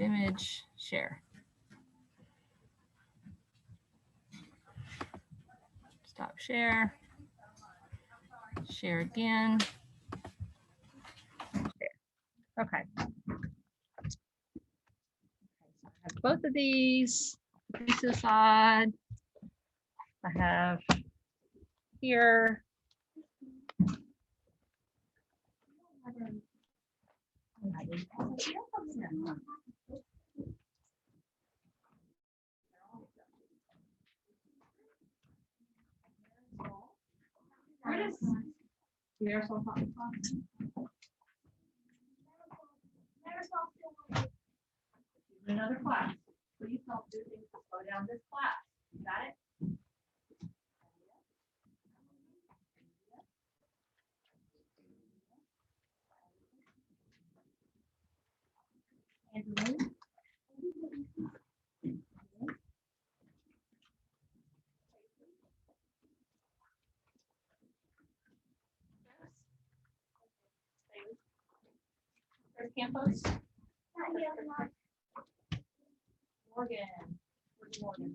Save image, share. Stop share. Share again. Share. Okay. So I have both of these to the side. I have here. Another class. Please don't do things to slow down this class. Got it? Angeline? Chris Campos? Morgan. Where's Morgan?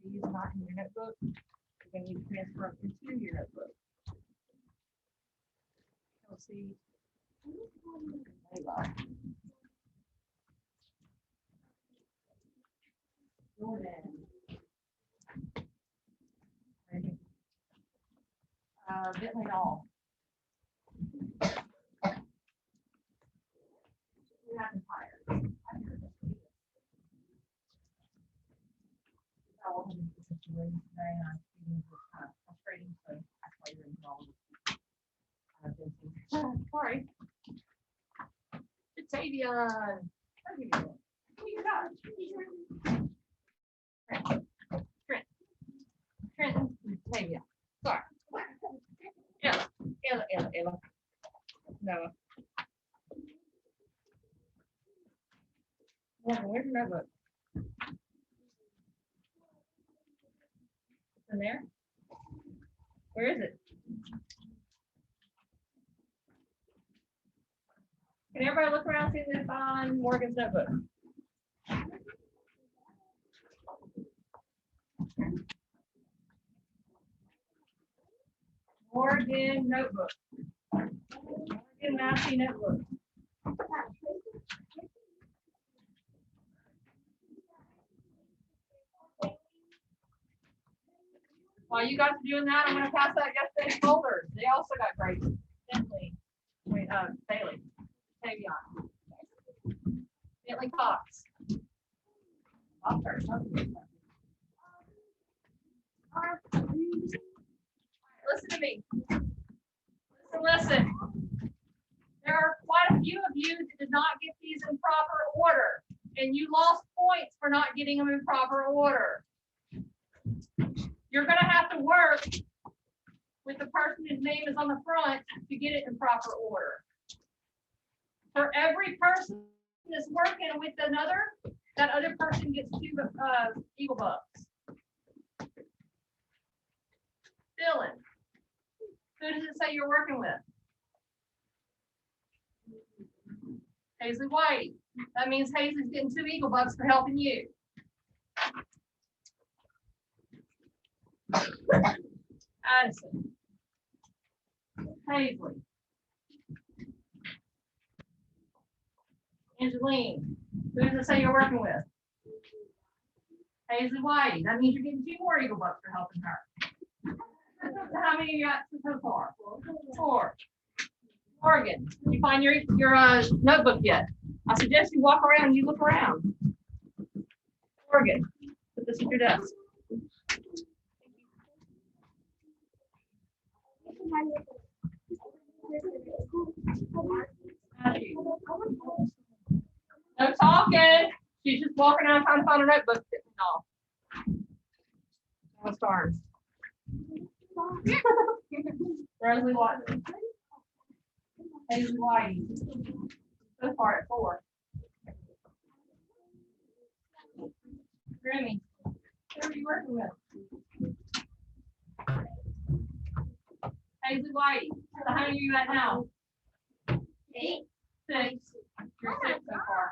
Use not in your notebook. You're going to need to transfer up into your notebook. Kelsey. Jordan. Bentley All. You haven't hired. Very nice. Frustrating, so that's why you're involved. Sorry. It's Avian. Trenton. Tavia. Sorry. Ella. Noah. Where's your notebook? In there? Where is it? Can everybody look around, see if on Morgan's notebook? Morgan notebook. Morgan Massey notebook. While you guys are doing that, I'm going to pass out yesterday's folders. They also got grades. Bentley. Wait, Bailey. Tavion. Bentley Cox. I'll start something. Listen to me. Listen. There are quite a few of you that did not get these in proper order, and you lost points for not getting them in proper order. You're going to have to work with the person whose name is on the front to get it in proper order. For every person that's working with another, that other person gets 2 Eagle Bucks. Dylan, who does it say you're working with? Hazley White. That means Hazley's getting 2 Eagle Bucks for helping you. Addison. Hazley. Angeline. Who does it say you're working with? Hazley White. That means you're getting 2 more Eagle Bucks for helping her. How many you got so far? 4. Morgan, did you find your notebook yet? I suggest you walk around and you look around. Morgan, put this at your desk. No talking. She's just walking around trying to find a notebook. No. No stars. Rosalie Watson. Hazley White. So far at 4. Grammy. Who are you working with? Hazley White. So how many are you at now? 8. 6. You're 6 so far.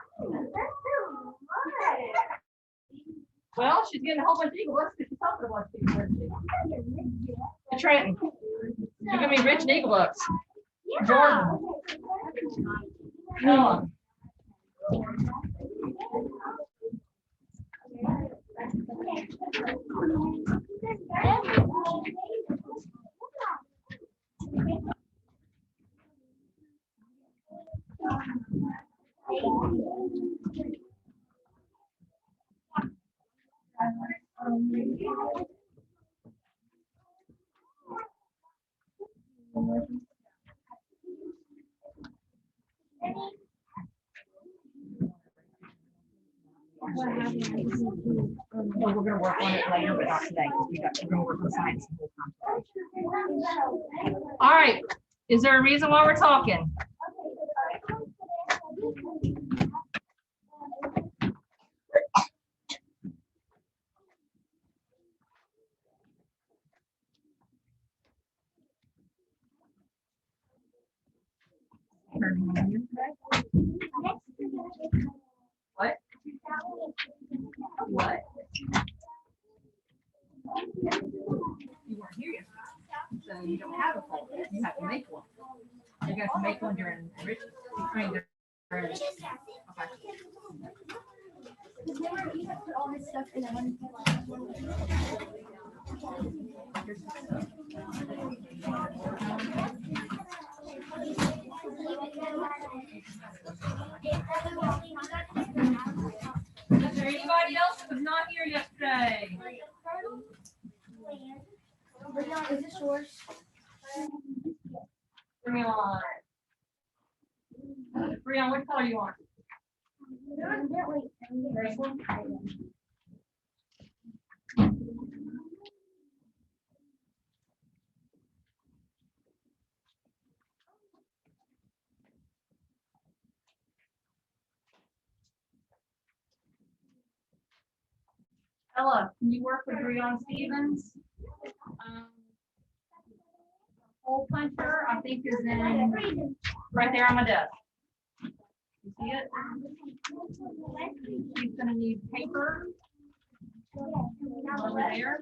Well, she's getting a whole bunch of eagle looks because she's talking about people, isn't she? To Trenton. She's gonna be rich in eagle looks. Jordan. Ella. Well, we're gonna work on it later, but not today. We're gonna work on science the whole time. All right. Is there a reason why we're talking? What? What? You weren't here yesterday, so you don't have a poll. You have to make one. You got to make one during Rich's. I mean, during. Okay. All this stuff in one. Is there anybody else that was not here yesterday? Is this yours? Breon. Breon, what color you want? This one? Ella, can you work with Breon Stevens? Hole puncher, I think is in right there on my desk. You see it? She's gonna need paper over there.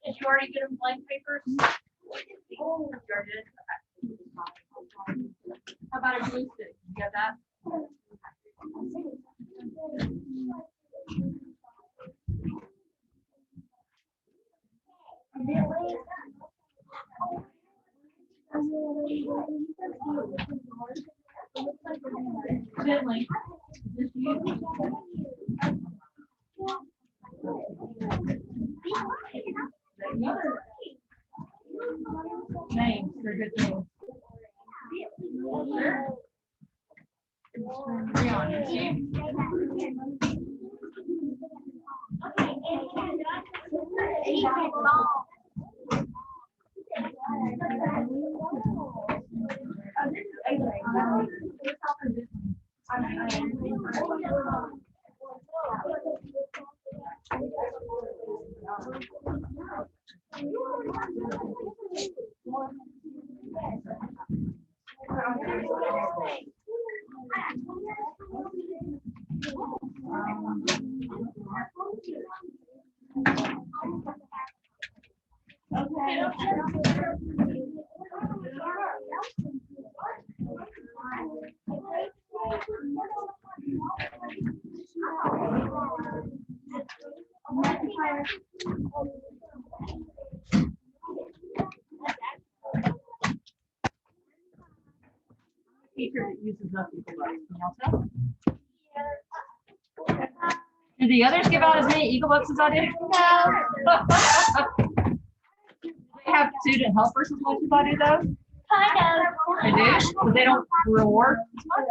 Did you already get them blank papers? You already did? Okay. How about a glue stick? You got that? Gently. Just use names, they're good names. Breon, you see? Teacher that uses up eagle bucks. Can y'all tell? Do the others give out as many eagle bucks as I do? No. They have student helpers as much as I do, though. Kind of. They do, but they don't reward as much.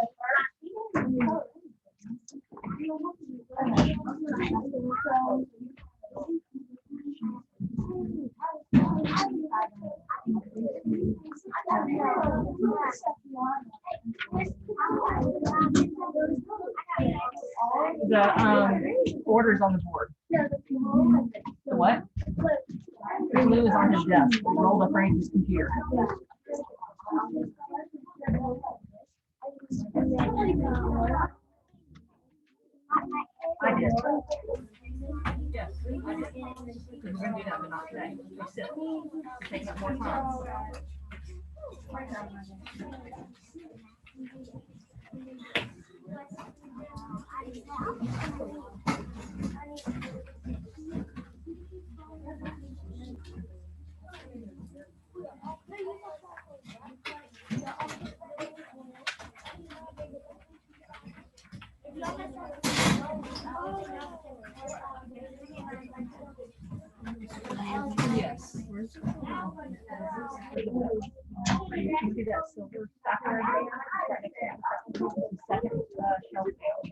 The orders on the board. The what? Blue is on his desk. Rolled up right in his computer. I did. Yes, I did. We're gonna do that, but not today. We sit. It's taking up more time. Yes. You can see that silver stacker right there. Second shelf down.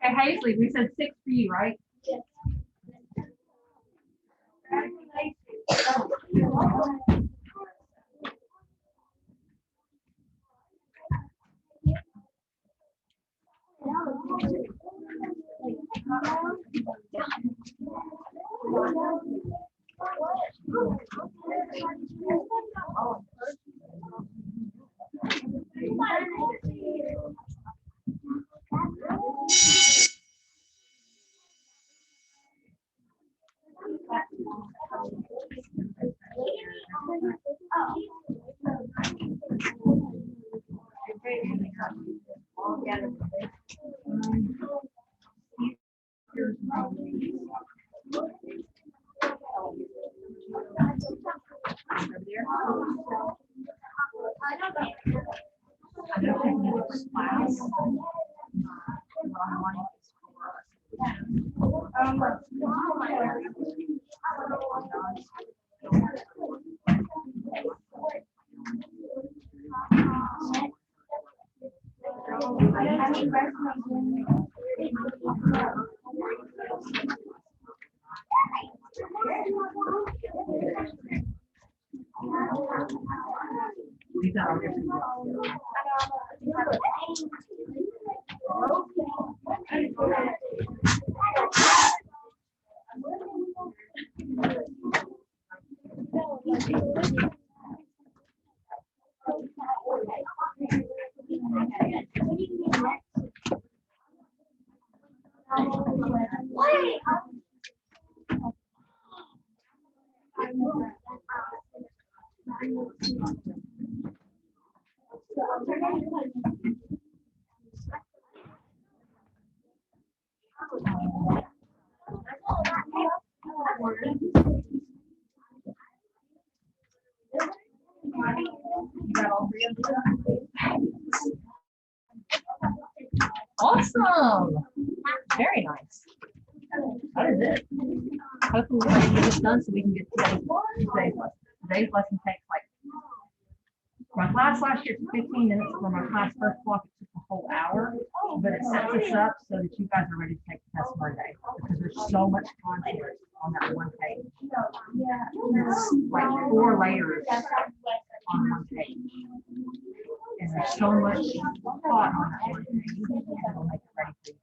Okay, Hazley, we said 6 for you, right? You got all three of them? Awesome. Very nice. That is it. Hopefully we're going to get this done so we can get today's lesson. Today's lesson takes like, my class last year took 15 minutes. For my class first block, it took a whole hour. But it sets us up so that you guys are ready to take the test Monday. Because there's so much content on that one page. It's like 4 layers on one page. And there's so much thought on that one page. It'll make it ready for you.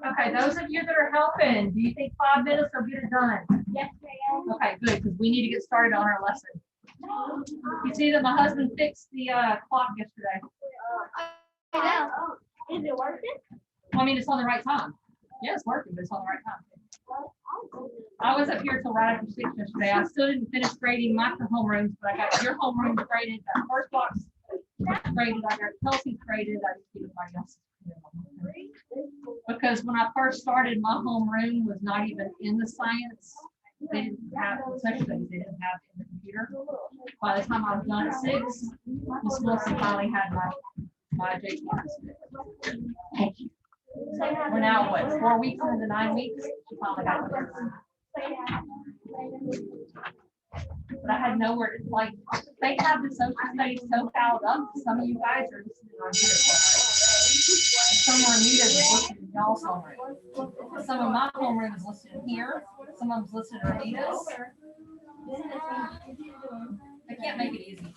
Okay, those of you that are helping, do you think 5 minutes will get it done? Yes, ma'am. Okay, good, because we need to get started on our lesson. You see that my husband fixed the clock yesterday. I know. Is it working? I mean, it's on the right time. Yeah, it's working, but it's on the right time. I was up here till right after 6 yesterday. I still didn't finish grading my homerooms, but I got your homeroom graded, got first box graded, I got Kelsey's graded, I just gave everybody else. Because when I first started, my homeroom was not even in the science. They didn't have social studies, they didn't have it in the computer. By the time I was done at 6, Miss Wilson finally had my JP. We're now what, 4 weeks into 9 weeks? She finally got it. But I had nowhere to, like, they have the social studies so piled up. Some of you guys are listening on here. Some of Anita's is listed in y'all's homeroom. Some of my homeroom is listed here. Some of them's listed in Anita's. I can't make it easy.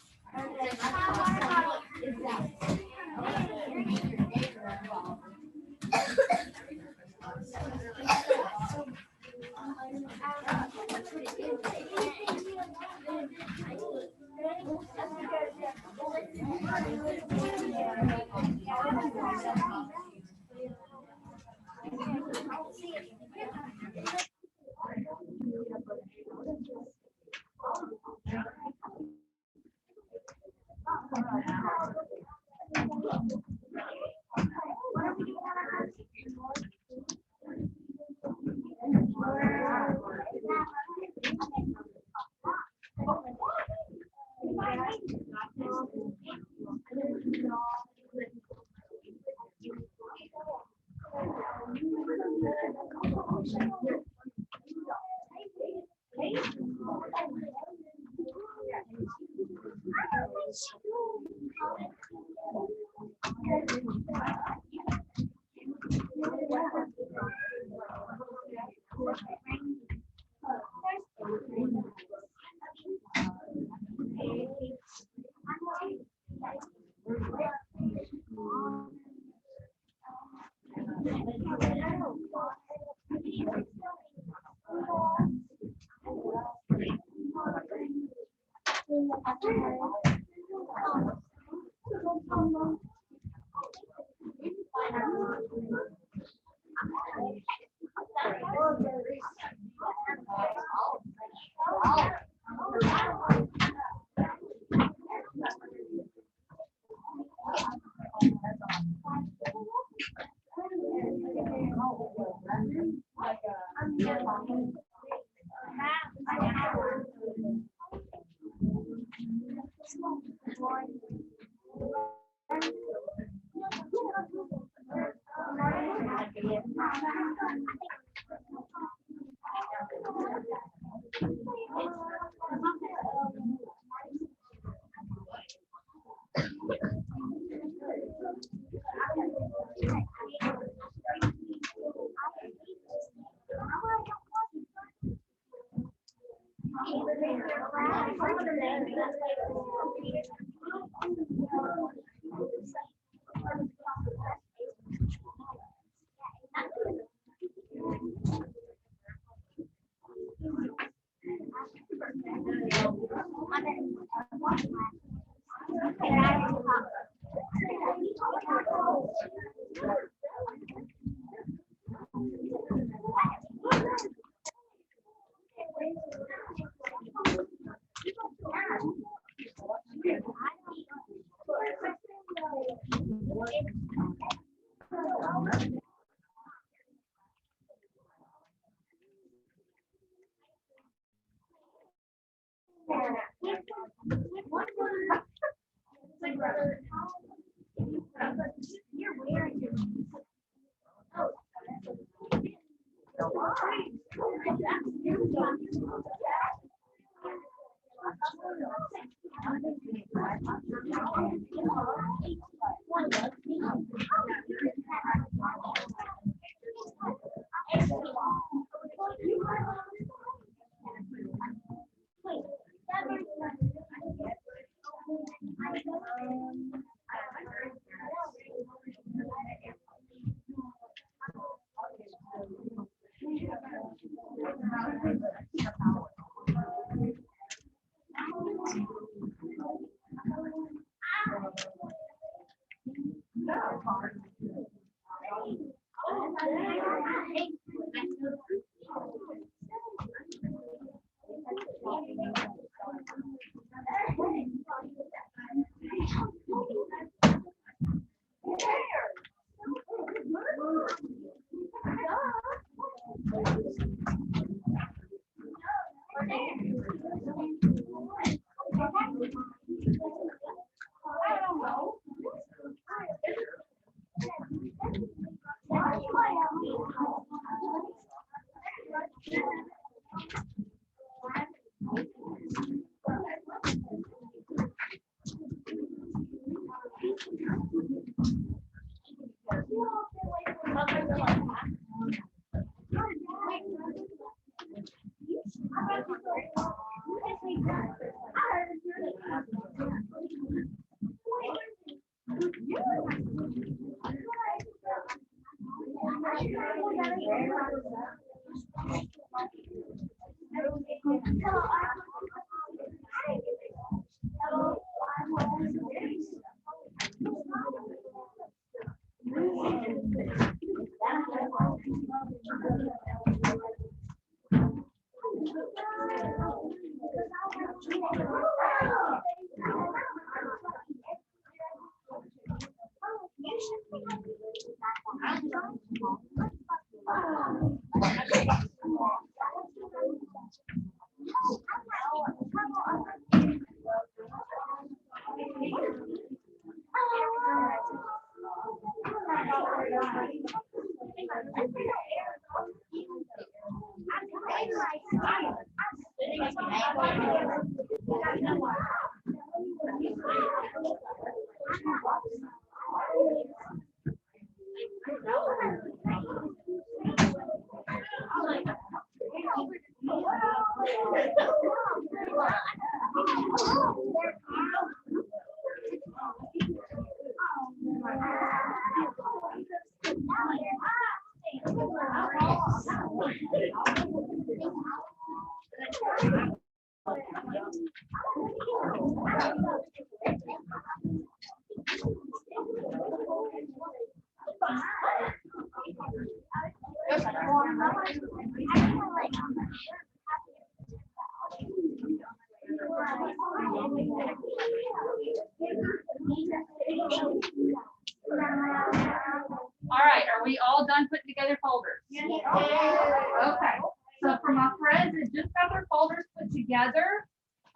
All right, are we all done putting together folders? Okay, so for my friends that just got their folders put together,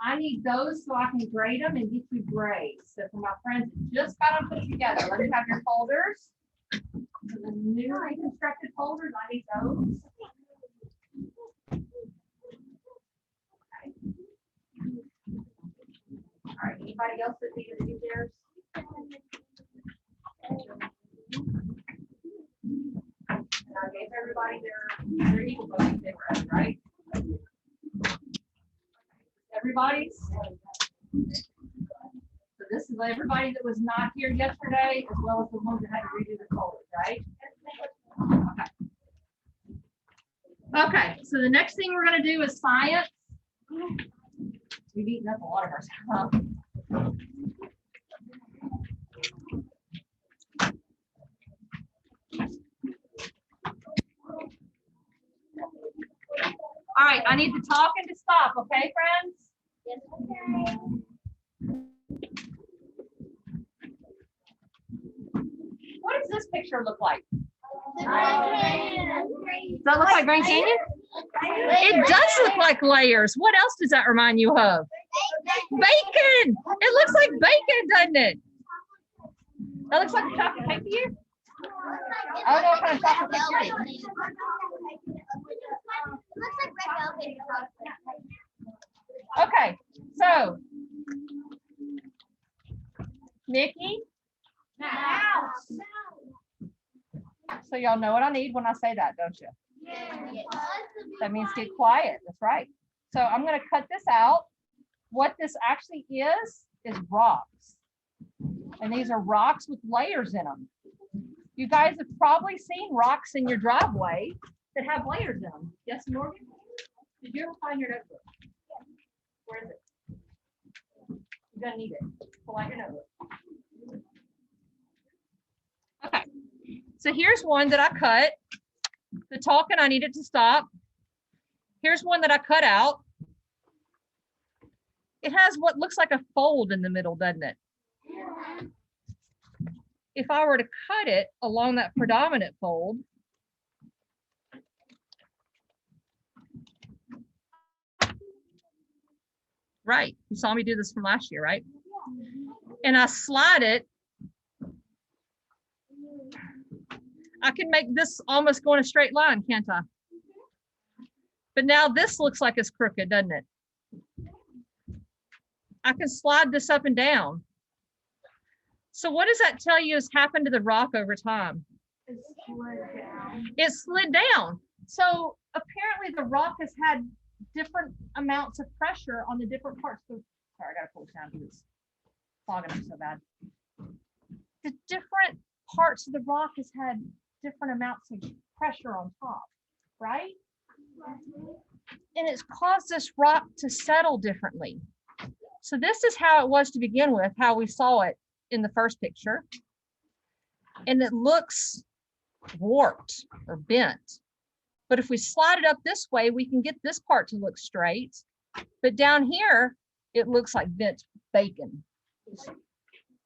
I need those so I can grade them and get you grades. So for my friends that just got them put together, let me have your folders. The new reconstructed folders, I need those. All right, anybody else that needed to do theirs? And I gave everybody their equal voting they read, right? everybody's. So this is everybody that was not here yesterday, as well as the ones that had to redo the code, right? Okay. Okay, so the next thing we're gonna do is science. We've eaten up a lot of our stuff. All right, I need the talking to stop, okay, friends? Yes, okay. What does this picture look like? Does that Does that look like Grand Canyon? It does look like layers. What else does that remind you of? Bacon. It looks like bacon, doesn't it? That looks like a chocolate cake to you? I don't know what kind of chocolate cake you're eating. It looks like red velvet. Okay, so Nikki, so y'all know what I need when I say that, don't you? That means get quiet. That's right. So I'm going to cut this out. What this actually is rocks. And these are rocks with layers in them. You guys have probably seen rocks in your driveway that have layers in them. Yes, Morgan? Did you ever find your notebook? Where is it? You're going to need it. Pull out your notebook. Okay. So here's one that I cut. The talking, I needed to stop. Here's one that I cut out. It has what looks like a fold in the middle, doesn't it? If I were to cut it along that predominant fold, right, you saw me do this from last year, right? And I slide it, I can make this almost go in a straight line, can't I? But now this looks like it's crooked, doesn't it? I can slide this up and down. So what does that tell you has happened to the rock over time? It slid down. So apparently the rock has had different amounts of pressure on the different parts. Sorry, I gotta pull this down because it's fogging up so bad. The different parts of the rock has had different amounts of pressure on top, right? And it's caused this rock to settle differently. So this is how it was to begin with, how we saw it in the first picture. And it looks warped or bent. But if we slide it up this way, we can get this part to look straight. But down here, it looks like bent bacon.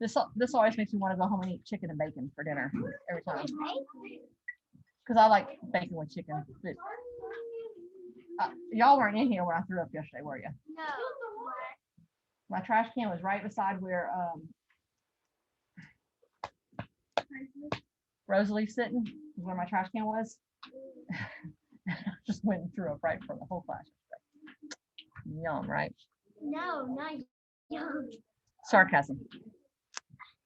This always makes me want to go home and eat chicken and bacon for dinner every time. Because I like bacon with chicken. But, y'all weren't in here when I threw up yesterday, were you? No. My trash can was right beside where Rosalie's sitting, where my trash can was. Just went and threw up right in front of the whole class. Yum, right? No, not young. Sarcasm.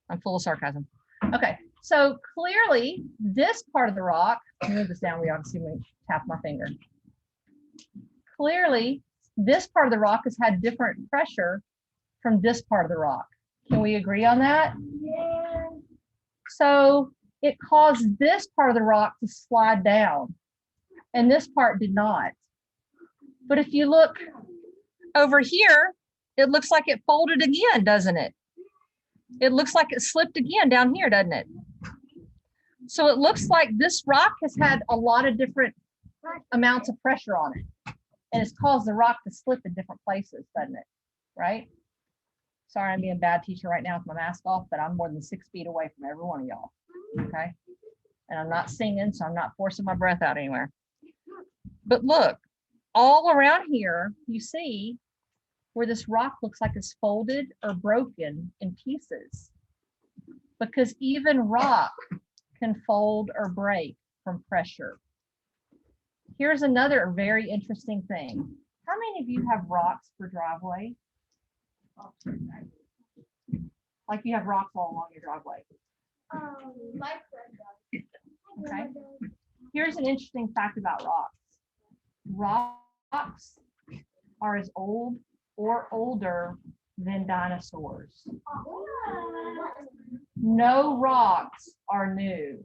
I'm full of sarcasm. Okay, so clearly this part of the rock, move this down, we ought to see me tap my finger. Clearly, this part of the rock has had different pressure from this part of the rock. Can we agree on that? Yeah. So it caused this part of the rock to slide down, and this part did not. But if you look over here, it looks like it folded again, doesn't it? It looks like it slipped again down here, doesn't it? So it looks like this rock has had a lot of different amounts of pressure on it, and it's caused the rock to slip in different places, doesn't it? Right? Sorry, I'm being a bad teacher right now with my mask off, but I'm more than 6 feet away from every one of y'all. Okay. And I'm not singing, so I'm not forcing my breath out anywhere. But look, all around here, you see where this rock looks like it's folded or broken in pieces. Because even rock can fold or break from pressure. Here's another very interesting thing. How many of you have rocks for driveway? Like you have rocks all along your driveway. My friend does. Okay. Here's an interesting fact about rocks. Rocks are as old or older than dinosaurs. No rocks are new.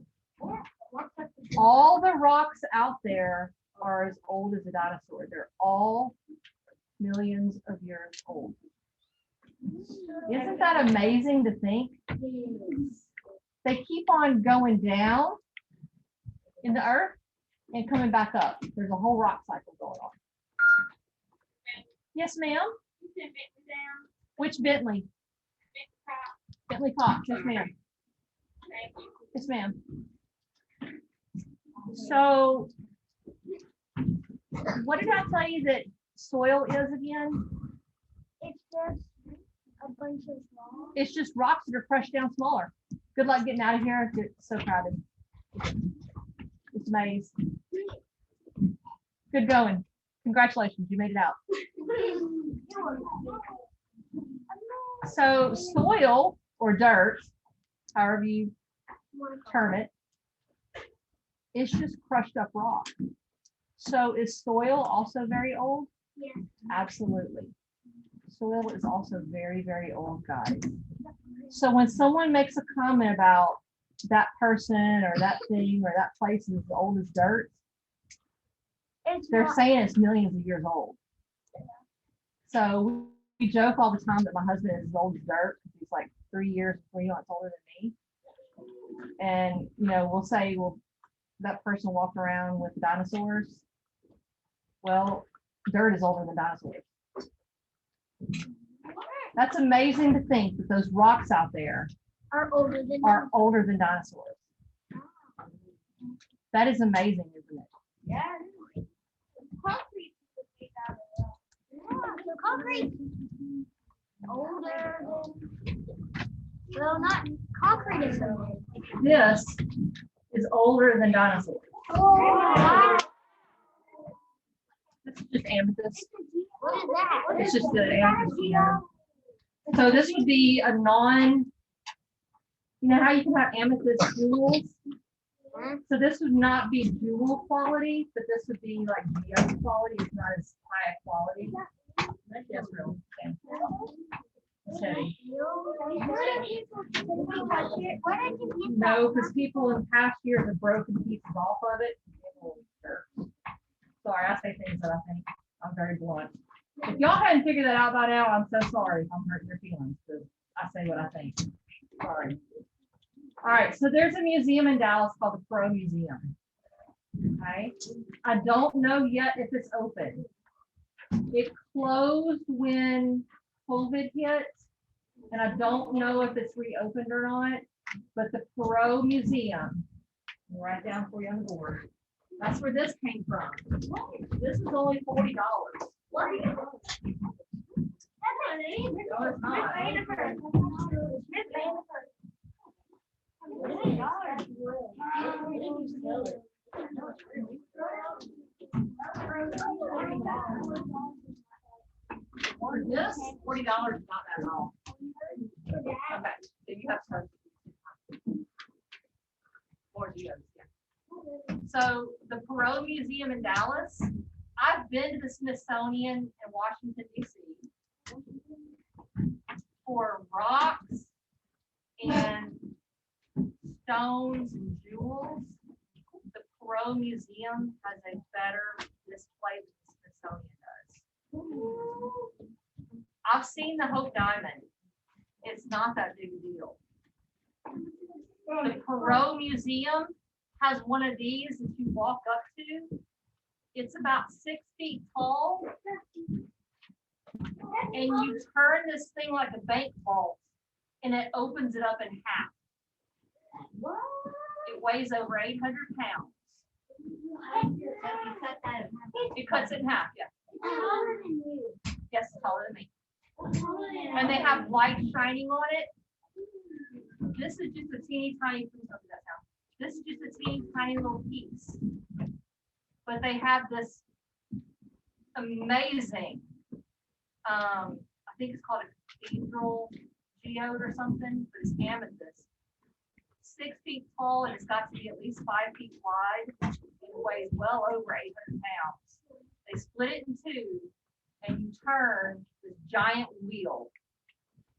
All the rocks out there are as old as a dinosaur. They're all millions of years old. Isn't that amazing to think? They keep on going down in the earth and coming back up. There's a whole rock cycle going on. Yes, ma'am? Which Bentley? Bentley Cox. Yes, ma'am. Yes, ma'am. So, what did I tell you that soil is again? It's just a bunch of small. It's just rocks that are crushed down smaller. Good luck getting out of here. It's so crowded. It's a maze. Good going. Congratulations, you made it out. So soil or dirt, however you term it, it's just crushed up rock. So is soil also very old? Yeah. Absolutely. Soil is also very, very old, guys. So when someone makes a comment about that person or that thing or that place is as old as dirt, they're saying it's millions of years old. So we joke all the time that my husband is as old as dirt. He's like 3 years, 3 months older than me. And, you know, we'll say, well, that person walked around with dinosaurs. Well, dirt is older than dinosaurs. That's amazing to think that those rocks out there Are older than dinosaurs. That is amazing, isn't it? Yeah. Concrete is made out of that. Yeah, concrete. Older than. Well, not concrete is so. This is older than dinosaurs. Oh, This is just amethyst. what is that? It's just the amethyst gem. So this would be a non, you know how you can have amethyst jewels? So this would not be jewel quality, but this would be like gem quality. It's not as high a quality. That's real. Okay. No, because people in past years have broken pieces off of it. Sorry, I say things that I think I'm very blunt. If y'all hadn't figured that out by now, I'm so sorry if I'm hurting your feelings, because I say what I think. Sorry. All right, so there's a museum in Dallas called the Crow Museum. Okay, I don't know yet if it's open. It closed when COVID hit, and I don't know if it's reopened or not, but the Crow Museum, I'll write down for you on the board. That's where this came from. This is only $40. What? No, it's not. For this, $40 is not that at all. Okay, if you have some. Or do you understand? So the Perot Museum in Dallas, I've been to the Smithsonian in Washington, D.C. for rocks and stones and jewels. The Perot Museum has a better display than the Smithsonian does. I've seen the Hope Diamond. It's not that big a deal. The Perot Museum has one of these that you walk up to. It's about 6 feet tall. And you turn this thing like a bank vault and it opens it up in half. It weighs over 800 pounds. It cuts it in half, yeah. Yes, it's taller than me. And they have light shining on it. This is just a teeny tiny piece of that now. This is just a teeny tiny little piece. But they have this amazing, I think it's called a cathedral geode or something, but it's amethyst. 6 feet tall, and it's got to be at least 5 feet wide. It weighs well over 800 pounds. They split it in two, and you turn this giant wheel.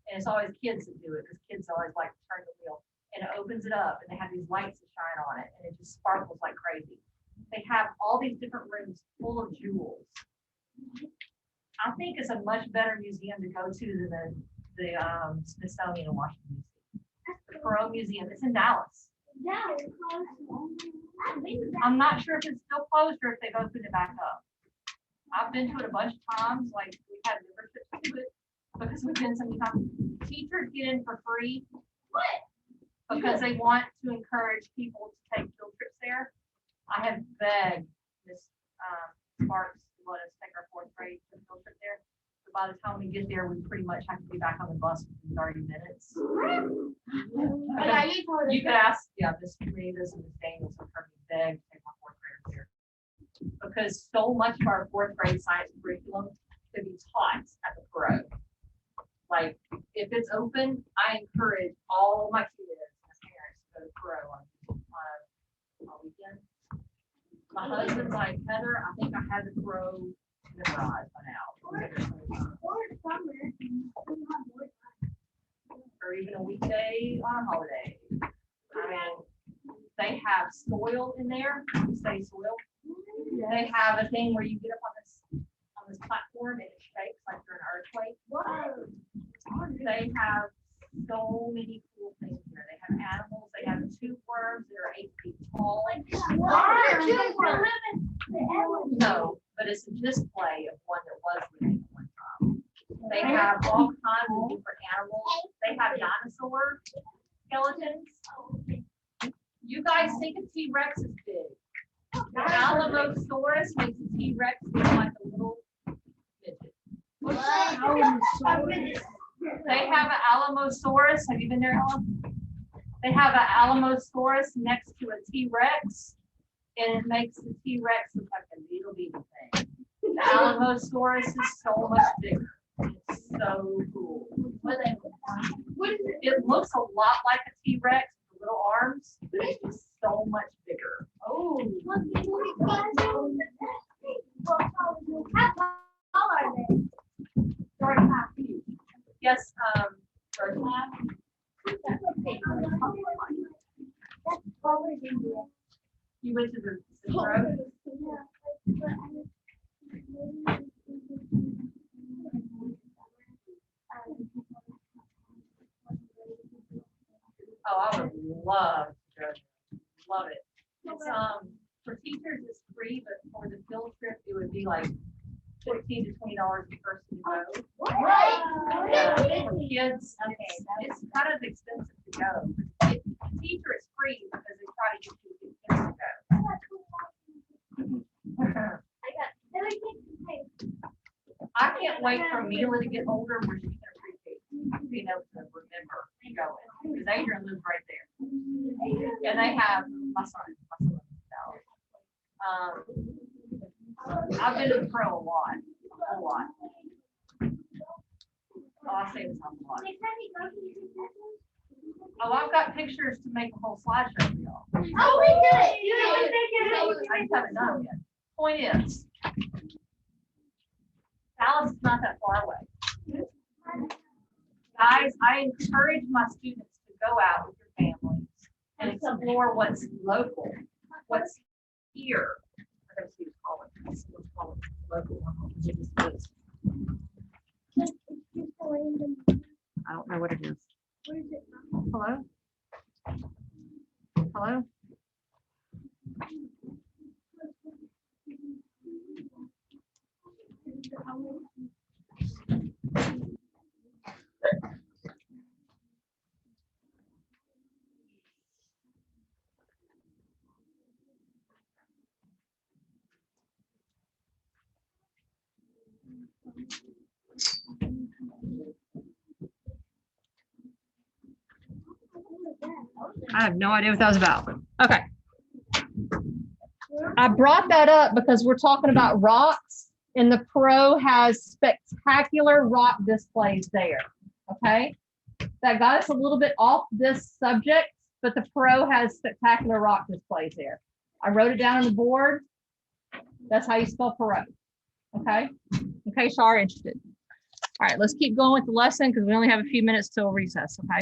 And it's always kids that do it, because kids always like to turn the wheel. And it opens it up, and they have these lights that shine on it, and it just sparkles like crazy. They have all these different rooms full of jewels. I think it's a much better museum to go to than the Smithsonian in Washington, D.C. The Perot Museum, it's in Dallas. I'm not sure if it's still closed or if they've opened it back up. I've been to it a bunch of times, like we've had memberships to it, because we've been so many times. Teachers get in for free. What? Because they want to encourage people to take field trips there. I have begged Miss Sparks to let us take our 4th grade field trip there. So by the time we get there, we pretty much have to be back on the bus within 30 minutes. You could ask, Miss Reeves and Miss Daniels have heard me beg to take my 4th graders there. Because so much of our 4th grade science curriculum could be taught at the Perot. Like, if it's open, I encourage all my kids and their parents to go to Perot on weekend. My husband's like, Heather, I think I have the Perot memorized by now. Or even a weekday on a holiday. I mean, they have soil in there, say soil. They have a thing where you get up on this platform and it shakes like you're an earthquake. Whoa. They have so many cool things here. They have animals. They have 2 worms that are 8 feet tall. No, but it's a display of one that was living at one time. They have all kinds of different animals. They have dinosaur skeletons. You guys think a T-Rex is big. The Alamosaurus makes a T-Rex look like a little midget. They have an Alamosaurus. Have you been there, Ellen? They have an Alamosaurus next to a T-Rex, and it makes the T-Rex look like a little bitty thing. The Alamosaurus is so much bigger. It's so cool. It looks a lot like a T-Rex with little arms, but it's just so much bigger. Oh. Yes, you went to the road? Oh, I would love to go. Love it. It's for teachers it's free, but for the field trip it would be like $15 to $20 per person to go. For kids, it's kind of expensive to go. The teacher is free because they try to get you kids to go. I can't wait for Mila to get older where she can appreciate being able to remember going, because Adrian lives right there. And they have my son I've been to the Pro a whole lot. Oh, I say this a lot. Oh, I've got pictures to make a whole slideshow for y'all. Oh, we did it. I just haven't done it yet. Point is, Dallas is not that far away. Guys, I encourage my students to go out with your families and explore what's local, what's here. I don't know what it is. Hello? Hello? I have no idea what that was about. Okay. I brought that up because we're talking about rocks, and the Pro has spectacular rock displays there. Okay. That got us a little bit off this subject, but the Pro has spectacular rock displays there. I wrote it down on the board. That's how you spell Perot. Okay. In case you are interested. All right, let's keep going with the lesson because we only have a few minutes till recess, okay?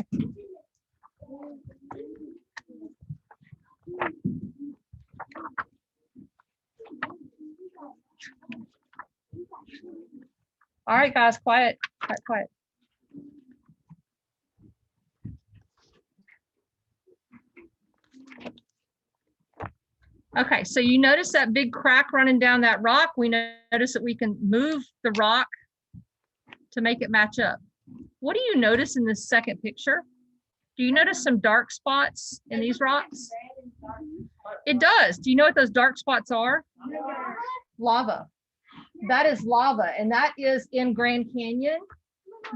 All right, guys, quiet, quiet, quiet. Okay, so you notice that big crack running down that rock. We notice that we can move the rock to make it match up. What do you notice in this second picture? Do you notice some dark spots in these rocks? It does. Do you know what those dark spots are? Lava. That is lava, and that is in Grand Canyon.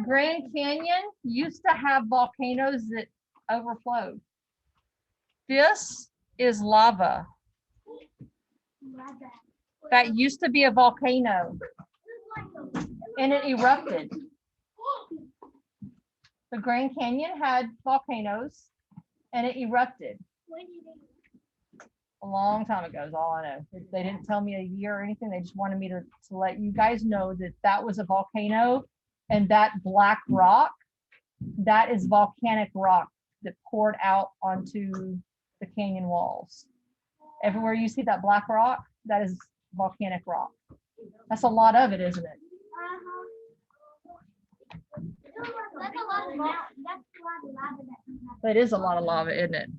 Grand Canyon used to have volcanoes that overflowed. This is lava. That used to be a volcano, and it erupted. The Grand Canyon had volcanoes, and it erupted. A long time ago is all I know. They didn't tell me a year or anything. They just wanted me to let you guys know that that was a volcano, and that black rock, that is volcanic rock that poured out onto the canyon walls. Everywhere you see that black rock, that is volcanic rock. That's a lot of it, isn't it? That's a lot of lava. That's a lot of lava. It is a lot of lava, isn't it?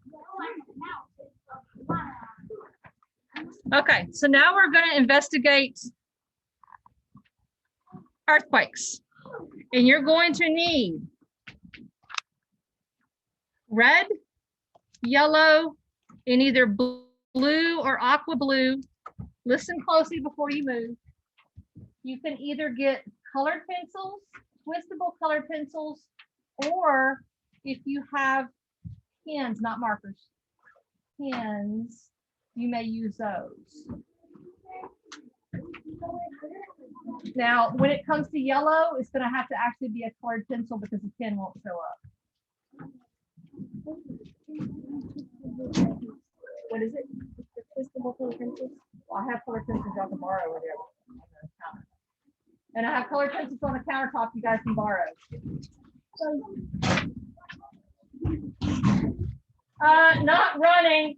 Okay, so now we're going to investigate earthquakes. And you're going to need red, yellow, and either blue or aqua blue. Listen closely before you move. You can either get colored pencils, twistable colored pencils, or if you have pens, not markers, pens, you may use those. Now, when it comes to yellow, it's going to have to actually be a colored pencil because the pen won't show up. What is it? The twistable colored pencils? Well, I have colored pencils y'all can borrow over there on the counter. And I have colored pencils on the countertop you guys can borrow. Not running.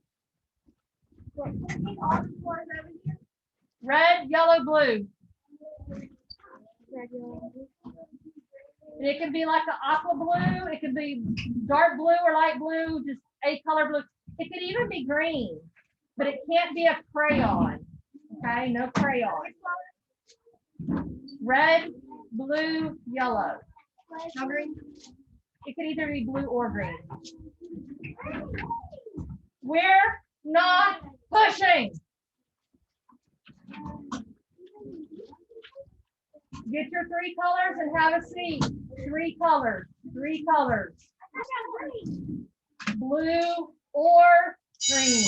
Red, yellow, blue. And it can be like an aqua blue. It can be dark blue or light blue, just a color blue. It could even be green, but it can't be a crayon. Okay, no crayon. Red, blue, yellow. No green. It could either be blue or green. We're not pushing. Get your 3 colors and have a seat. 3 colors, 3 colors. Blue or green.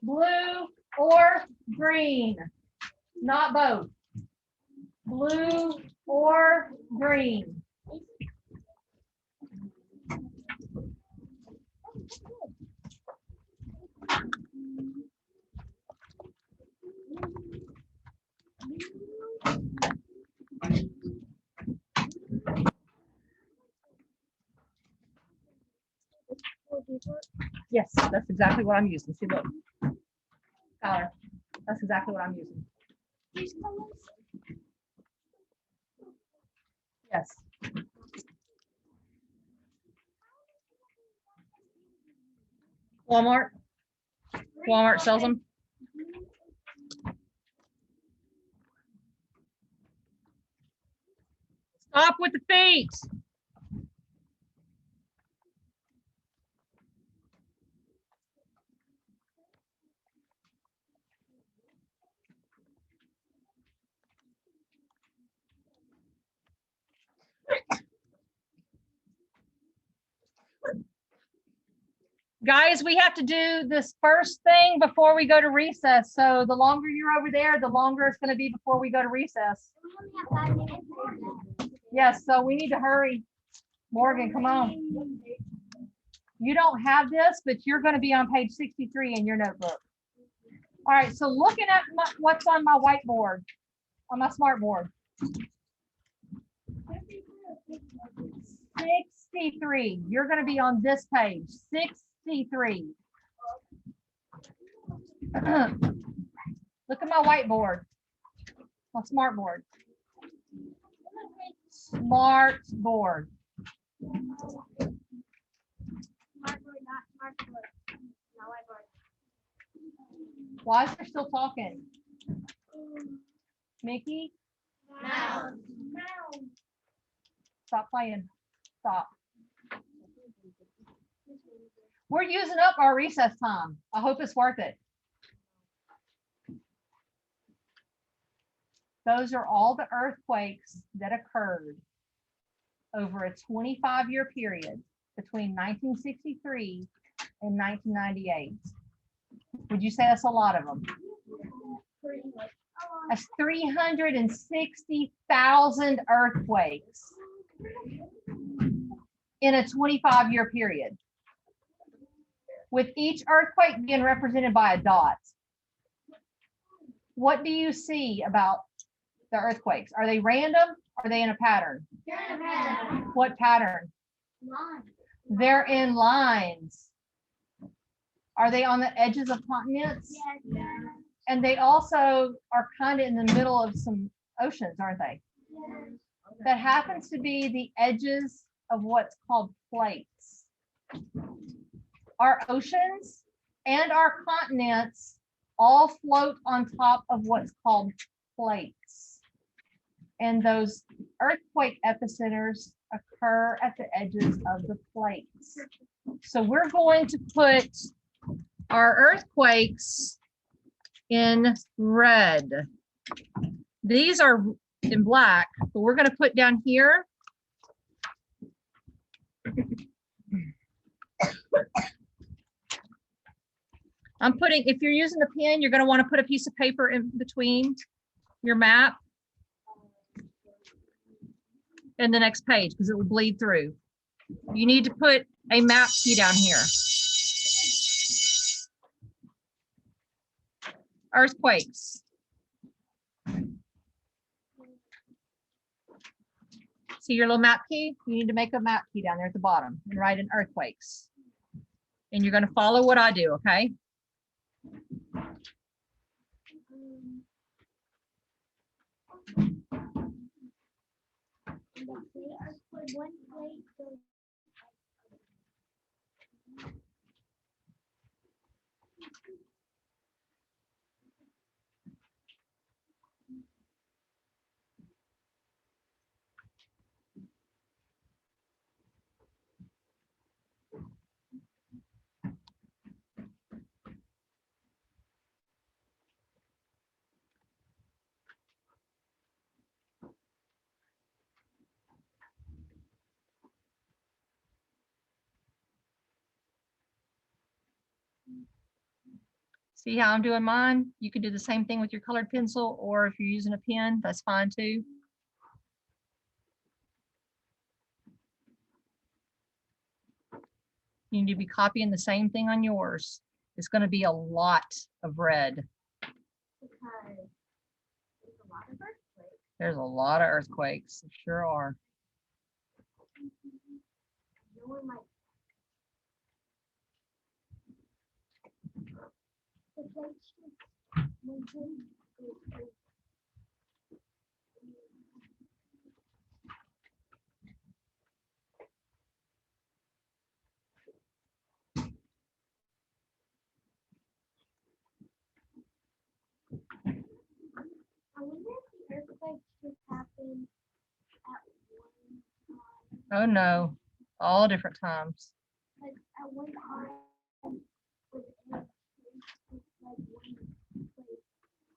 Blue or green. Not both. Blue or green. Yes, that's exactly what I'm using. See, look. Color. That's exactly what I'm using. Yes. Walmart. Walmart sells them. Stop with the feet. Guys, we have to do this first thing before we go to recess. So the longer you're over there, the longer it's going to be before we go to recess. Yes, so we need to hurry. Morgan, come on. You don't have this, but you're going to be on page 63 in your notebook. All right, so looking at what's on my whiteboard, on my smart board. 63. You're going to be on this page. 63. Look at my whiteboard. My smart board. Smart board. Why is there still talking? Mickey? No. Stop playing. Stop. We're using up our recess time. I hope it's worth it. Those are all the earthquakes that occurred over a 25-year period between 1963 and 1998. Would you say that's a lot of them? That's 360,000 earthquakes in a 25-year period, with each earthquake being represented by a dot. What do you see about the earthquakes? Are they random? Are they in a pattern? What pattern? They're in lines. Are they on the edges of continents? Yes. And they also are kind of in the middle of some oceans, aren't they? Yes. That happens to be the edges of what's called plates. Our oceans and our continents all float on top of what's called plates. And those earthquake epicenters occur at the edges of the plates. So we're going to put our earthquakes in red. These are in black, but we're going to put down here. I'm putting, if you're using a pen, you're going to want to put a piece of paper in between your map and the next page because it will bleed through. You need to put a map key down here. Earthquakes. See your little map key? You need to make a map key down there at the bottom and write in earthquakes. And you're going to follow what I do, okay? See how I'm doing mine? You can do the same thing with your colored pencil, or if you're using a pen, that's fine too. You need to be copying the same thing on yours. It's going to be a lot of red. There's a lot of earthquakes. There sure are. I wonder if the earthquakes just happen at one time. Oh no, all different times. Like at one time with like one place,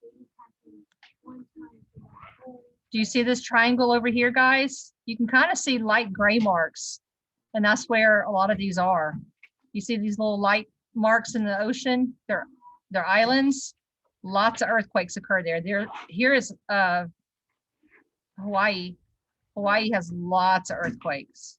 they just happen one time for the whole. Do you see this triangle over here, guys? You can kind of see light gray marks, and that's where a lot of these are. You see these little light marks in the ocean? They're islands. Lots of earthquakes occur there. Here is Hawaii. Hawaii has lots of earthquakes.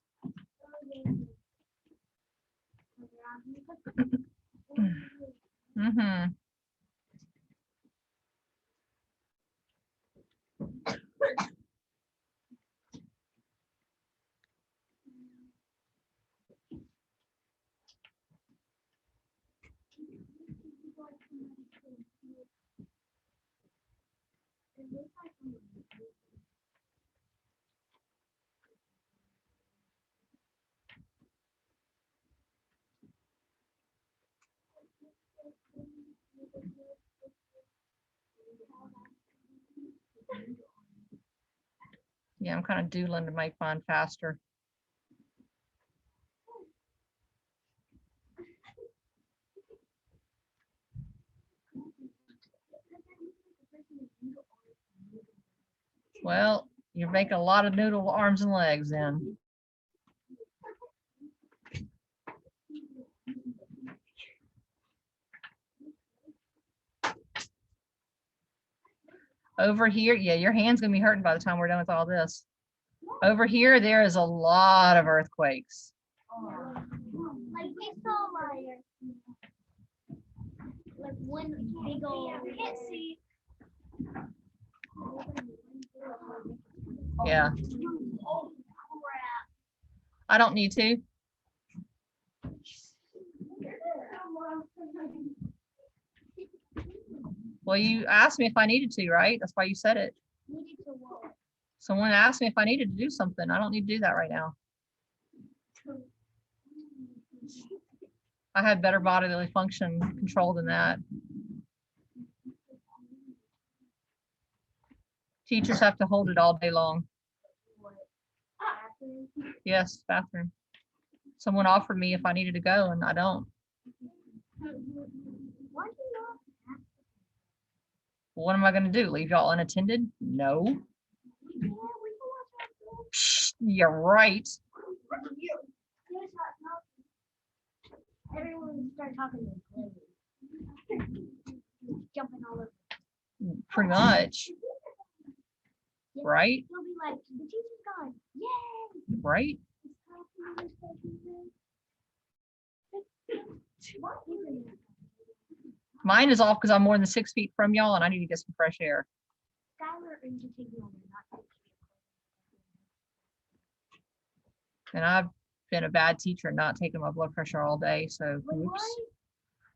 Yeah, I'm kind of doodling to make mine faster. Well, you're making a lot of noodle arms and legs then. Over here, yeah, your hand's gonna be hurting by the time we're done with all this. Over here, there is a lot of earthquakes. Like we saw like one big old. I can't see. Yeah, Oh crap! I don't need to. Well, you asked me if I needed to, right? That's why you said it. Needed to walk. Someone asked me if I needed to do something. I don't need to do that right now. I had better bodily function control than that. Teachers have to hold it all day long. Yes, bathroom. Someone offered me if I needed to go and I don't. Why do you not? What am I gonna do? Leave y'all unattended? No. Yeah, we can watch Psh, you're right. Everyone start talking to jumping all over. Pretty much. Right? You'll be like, the teacher's gone. Yay! Right? Mine is off because I'm more than 6 feet from y'all and I need to get some fresh air. Skylar and to take me over, not And I've been a bad teacher and not taking my blood pressure all day. So oops.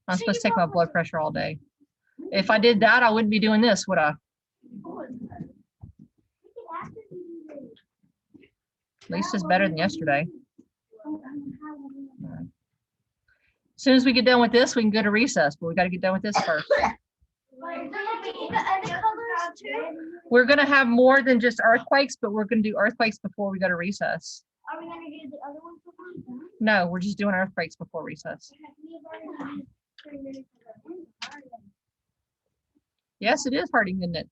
I'm supposed to take my blood pressure all day. If I did that, I wouldn't be doing this, would I? At least it's better than yesterday. As soon as we get done with this, we can go to recess, but we got to get done with this first. We're going to have more than just earthquakes, but we're going to do earthquakes before we go to recess. Are we gonna do the other one before? No, we're just doing earthquakes before recess. Yes, it is hurting, isn't it?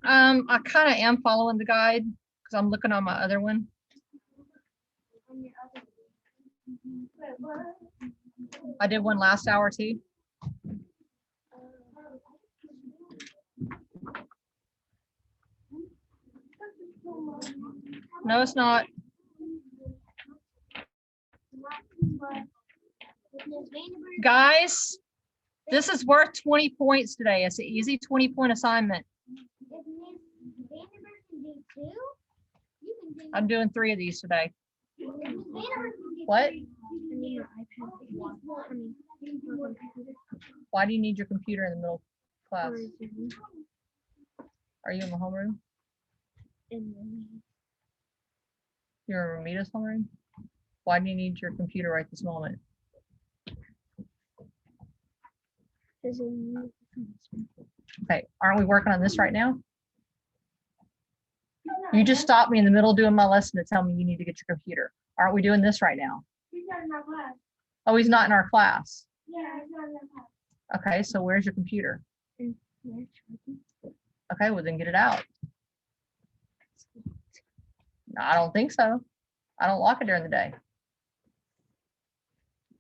I kind of am following the guide because I'm looking on my other one. I did one last hour too. No, it's not. Guys, this is worth 20 points today. It's an easy 20-point assignment. I'm doing 3 of these today. What? Why do you need your computer in the middle of class? Are you in the homeroom? You're in Ramita's homeroom? Why do you need your computer right this moment? Okay, aren't we working on this right now? You just stopped me in the middle of doing my lesson to tell me you need to get your computer. Aren't we doing this right now? He's not in our class. Oh, he's not in our class. Yeah, he's not in our class. Okay, so where's your computer? Okay, well then get it out. No, I don't think so. I don't lock it during the day.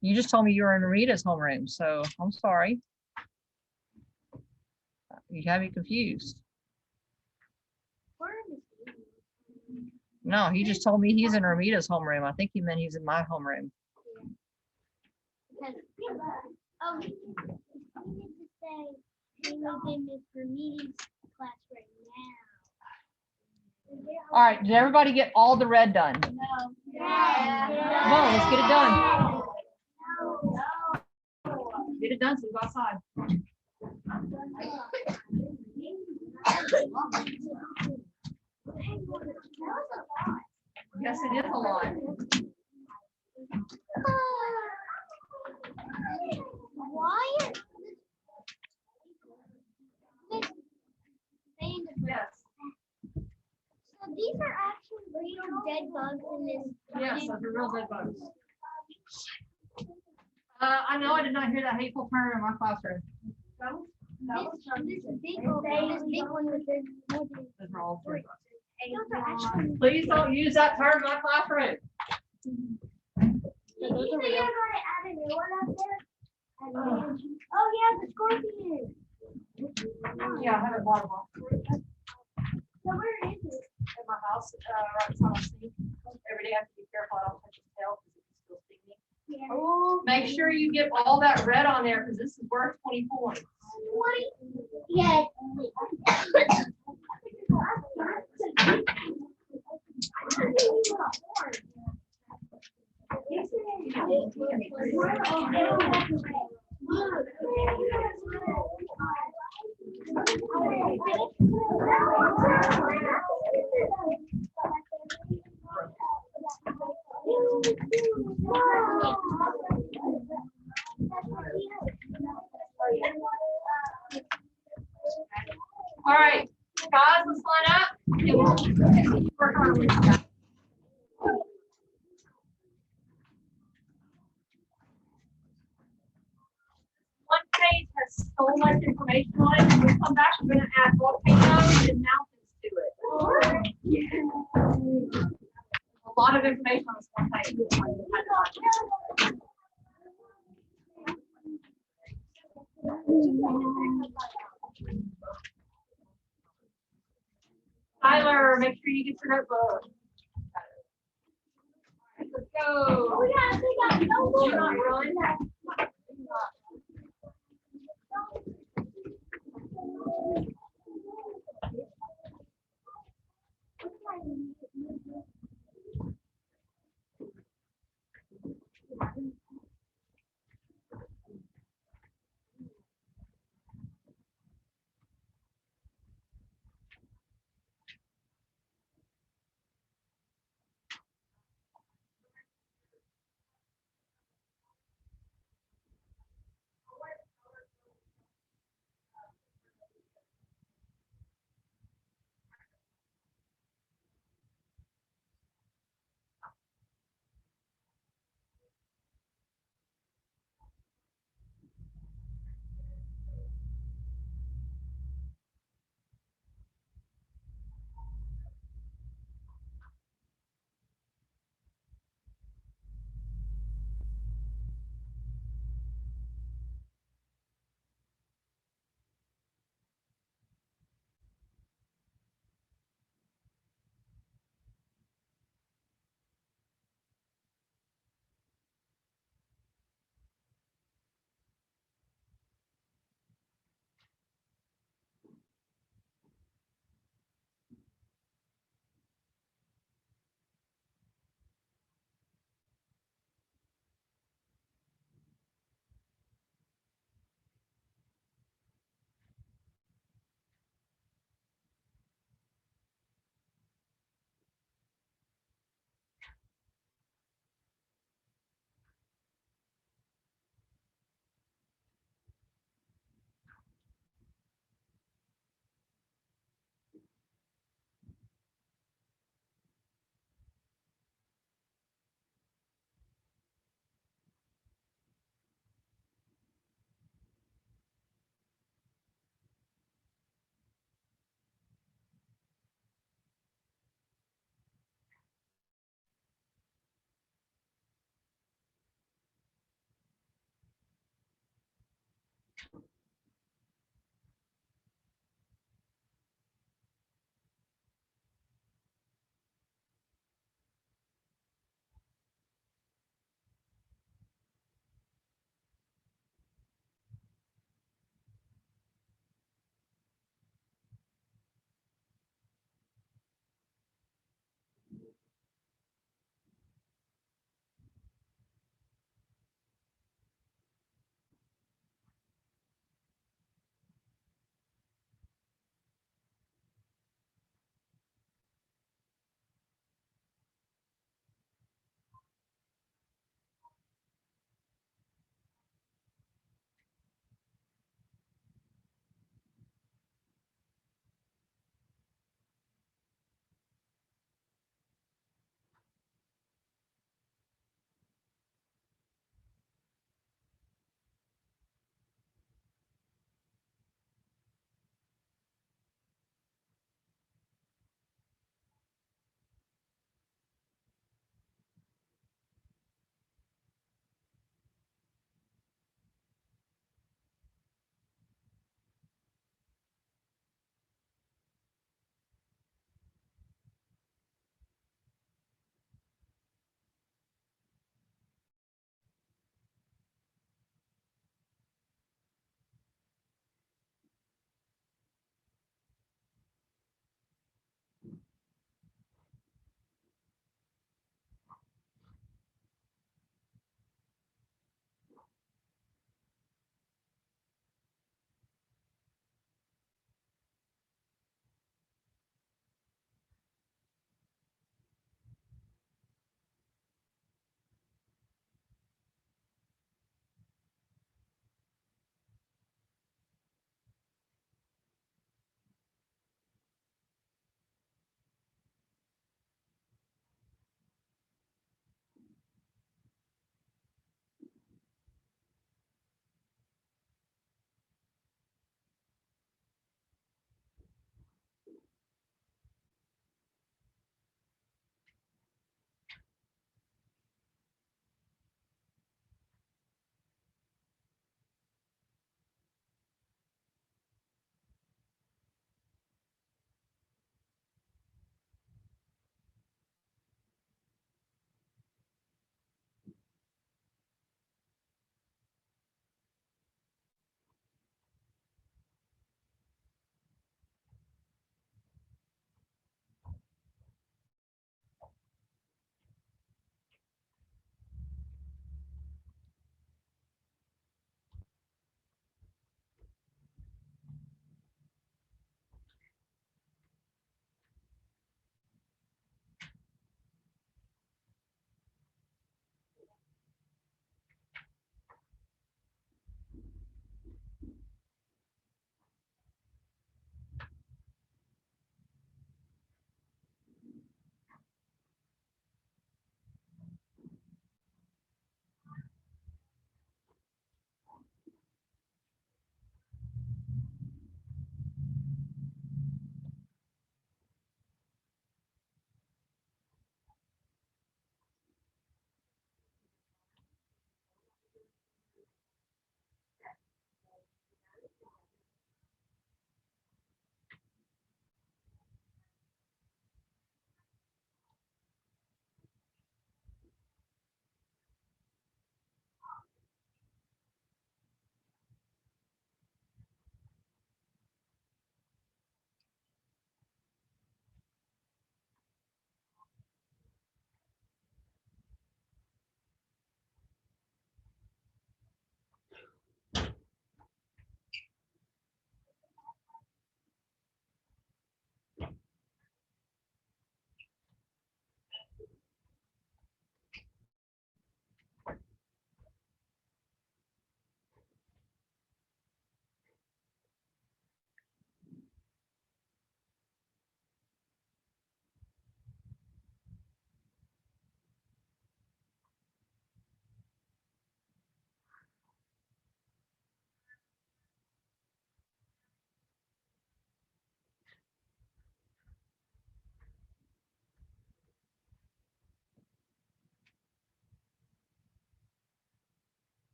You just told me you were in Rita's homeroom, so I'm sorry. You have me confused. No, he just told me he's in Ramita's homeroom. I think he meant he's in my homeroom. Oh, he needs to say he was in Miss Ramita's class right now. All right, did everybody get all the red done? Come on, let's get it done. Get it done so we go outside. Yes, it is a lot. Why? Yes. So these are actually real dead bugs in this. Yes, those are real dead bugs. I know I did not hear that hateful term in my classroom. This big one with this. Those are all three. Those are actually. Please don't use that term in my classroom. Did you say you're gonna add a new one up there? Oh yeah, the scorpion. Yeah, I have it bottom off. So where is it? In my house, right beside my sink. Every day I have to be careful I don't touch his tail because it can still sting me. Yeah. Make sure you get all that red on there because this is worth 20 points. 20? Yes. All right, guys, let's line up. And we'll work on it. One page has so much information on it. When we come back, we're going to add volcanoes and mountains to it. A lot of information on this one page. Tyler, make sure you get your notebook. Let's go. Do not run.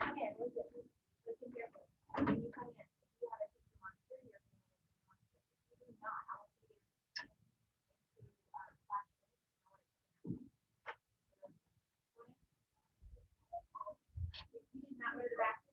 Come in, listen carefully. When you come in, if you have a tissue monster, you're going to monster. If you do not, I want you to get into flash. If you did not go to the bathroom,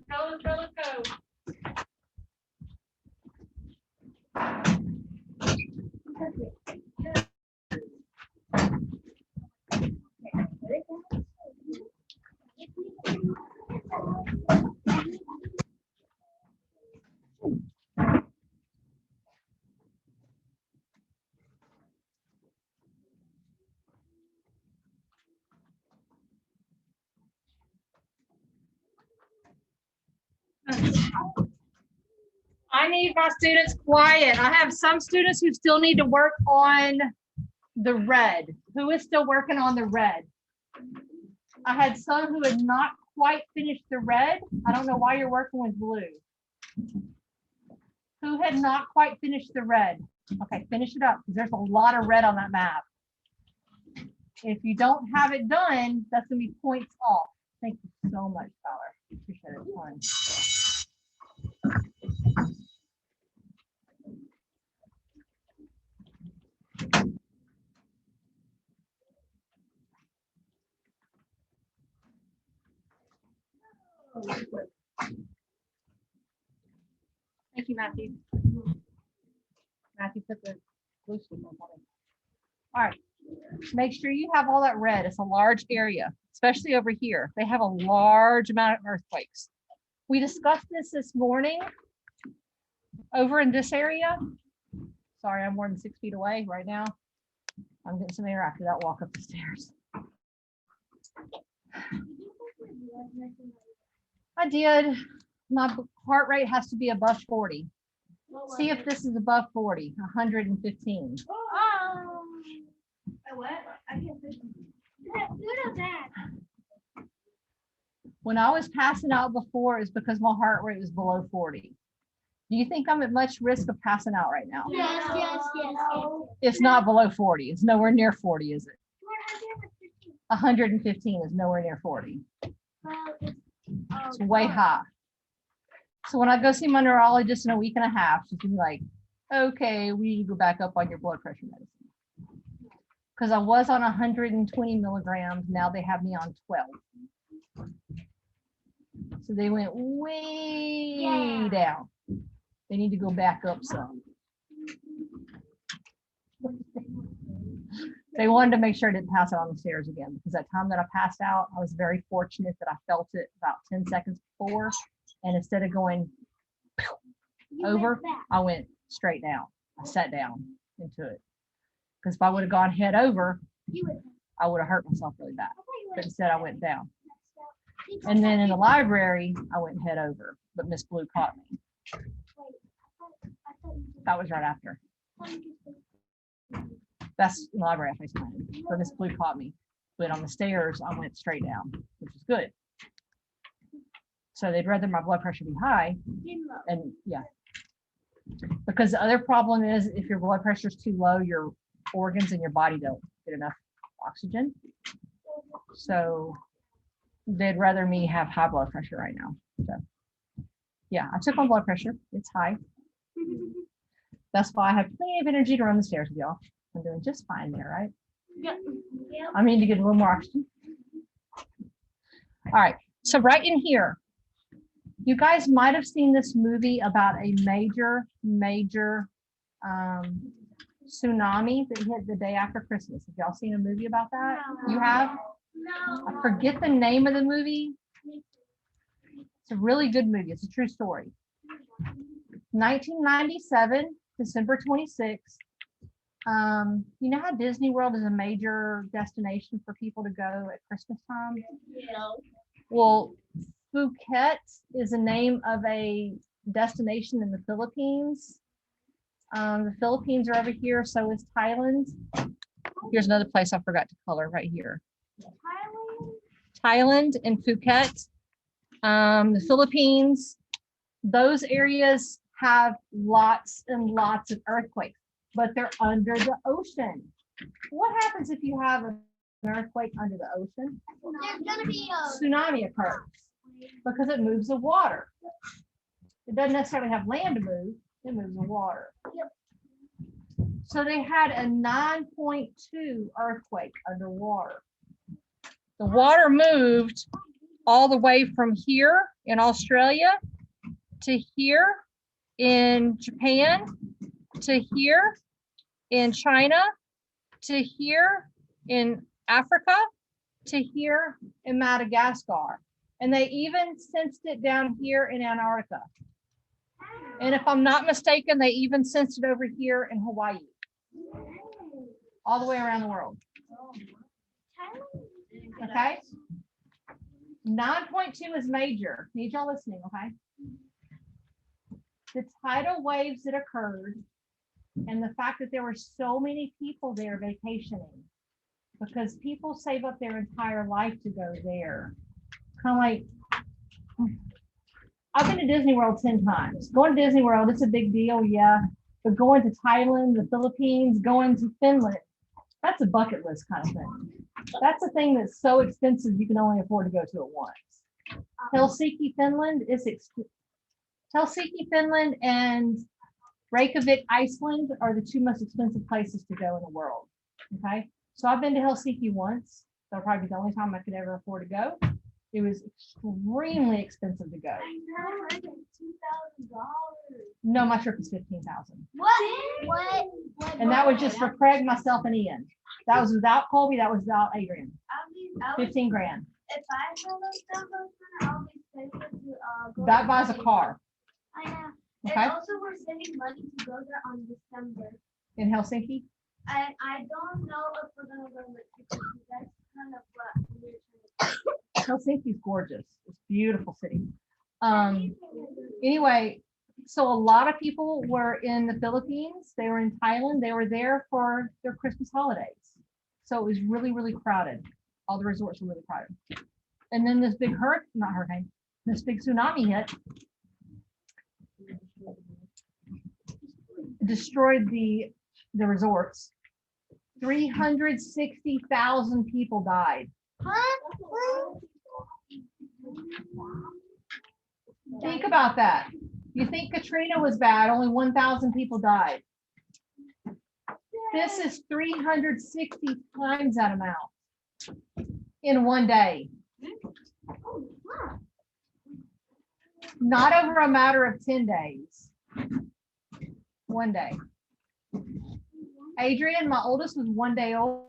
Let's go. I need my students quiet. I have some students who still need to work on the red. Who is still working on the red? I had some who had not quite finished the red. I don't know why you're working with blue. Who had not quite finished the red? Okay, finish it up because there's a lot of red on that map. If you don't have it done, that's gonna be points off. Thank you so much, Tyler. Appreciate it. Fun. Thank you, Matthew. Matthew, put the blue stick on for me. All right, make sure you have all that red. It's a large area, especially over here. They have a large amount of earthquakes. We discussed this morning over in this area. Sorry, I'm more than 6 feet away right now. I'm getting some air after that walk up the stairs. I did. My heart rate has to be above 40. See if this is above 40, 115. Oh. What? I can't see. What is that? When I was passing out before, it's because my heart rate was below 40. Do you think I'm at much risk of passing out right now? Yes. It's not below 40. It's nowhere near 40, is it? 115 is nowhere near 40. It's way high. So when I go see my neurologist in a week and a half, she's gonna be like, okay, we need to go back up on your blood pressure medicine. Because I was on 120 milligrams. Now they have me on 12. So they went way down. They need to go back up some. They wanted to make sure I didn't pass out on the stairs again, because that time that I passed out, I was very fortunate that I felt it about 10 seconds before. And instead of going over, I went straight down. I sat down into it. Because if I would have gone head over, I would have hurt myself really bad. But instead I went down. And then in the library, I went head over, but Miss Blue caught me. That was right after. That's in the library I faced planted. So Miss Blue caught me. But on the stairs, I went straight down, which is good. So they'd rather my blood pressure be high. And yeah. Because the other problem is if your blood pressure is too low, your organs in your body don't get enough oxygen. So they'd rather me have high blood pressure right now. So yeah, I took my blood pressure. It's high. That's why I have plenty of energy to run the stairs with y'all. I'm doing just fine there, right? Yeah. I need to get a little more oxygen. All right, so right in here, you guys might have seen this movie about a major tsunami that hit the day after Christmas. Have y'all seen a movie about that? No. You have? No. I forget the name of the movie. It's a really good movie. It's a true story. 1997, December 26th. You know how Disney World is a major destination for people to go at Christmas time? Yeah. Well, Phuket is the name of a destination in the Philippines. The Philippines are over here, so is Thailand. Here's another place I forgot to color right here. Thailand. Thailand and Phuket, the Philippines, those areas have lots and lots of earthquakes, but they're under the ocean. What happens if you have an earthquake under the ocean? There's gonna be a Tsunami occurs because it moves the water. It doesn't necessarily have land to move, it moves the water. Yep. So they had a 9.2 earthquake underwater. The water moved all the way from here in Australia to here in Japan to here in China to here in Africa to here in Madagascar. And they even sensed it down here in Antarctica. And if I'm not mistaken, they even sensed it over here in Hawaii. All the way around the world. Okay? 9.2 is major. Need y'all listening, okay? The tidal waves that occurred and the fact that there were so many people there vacationing, because people save up their entire life to go there. Kind of like, I've been to Disney World 10 times. Going to Disney World, it's a big deal, yeah. But going to Thailand, the Philippines, going to Finland, that's a bucket list kind of thing. That's a thing that's so expensive you can only afford to go to it once. Helsinki, Finland is Helsinki, Finland, and Reykjavik, Iceland are the two most expensive places to go in the world. Okay, so I've been to Helsinki once. That'll probably be the only time I could ever afford to go. It was extremely expensive to go. I heard $2,000. No, my trip was $15,000, What? and that was just for Craig, myself, and Ian. That was without Colby. That was without Adrian. 15 grand. If I have those numbers, I'll be saving to go. That buys a car. I know. Okay. And also, we're saving money to go there on December. In Helsinki. And I don't know if we're gonna go with because that's kind of what we're trying to. Helsinki's gorgeous. It's a beautiful city. Anyway, so a lot of people were in the Philippines. They were in Thailand. They were there for their Christmas holidays. So it was really, really crowded. All the resorts were really crowded. And then this big this big tsunami hit. Destroyed the resorts. 360,000 people died. Think about that. You think Katrina was bad, only 1,000 people died. This is 360 times that amount in one day. Not over a matter of 10 days. One day. Adrian, my oldest, was 1 day old.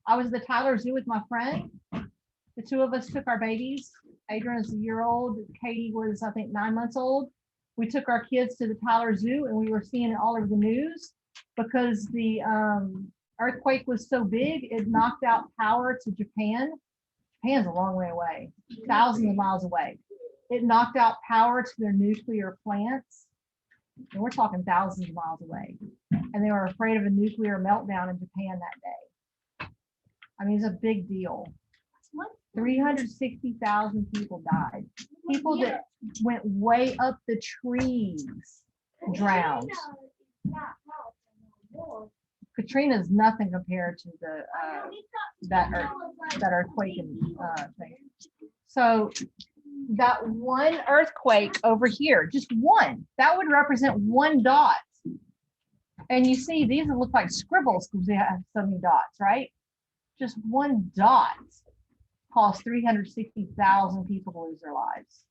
I was at the Tyler Zoo with my friend. The two of us took our babies. Adrian is a year old. Katie was, I think, 9 months old. We took our kids to the Tyler Zoo and we were seeing it all over the news because the earthquake was so big, it knocked out power to Japan. Japan's a long way away, thousands of miles away. It knocked out power to their nuclear plants. And we're talking thousands of miles away. And they were afraid of a nuclear meltdown in Japan that day. I mean, it's a big deal. 360,000 people died. People that went way up the trees drowned. Katrina is nothing compared to the that earthquake and thing. So that one earthquake over here, just one, that would represent one dot. And you see, these look like scribbles because they have so many dots, right? Just one dot caused 360,000 people to lose their lives.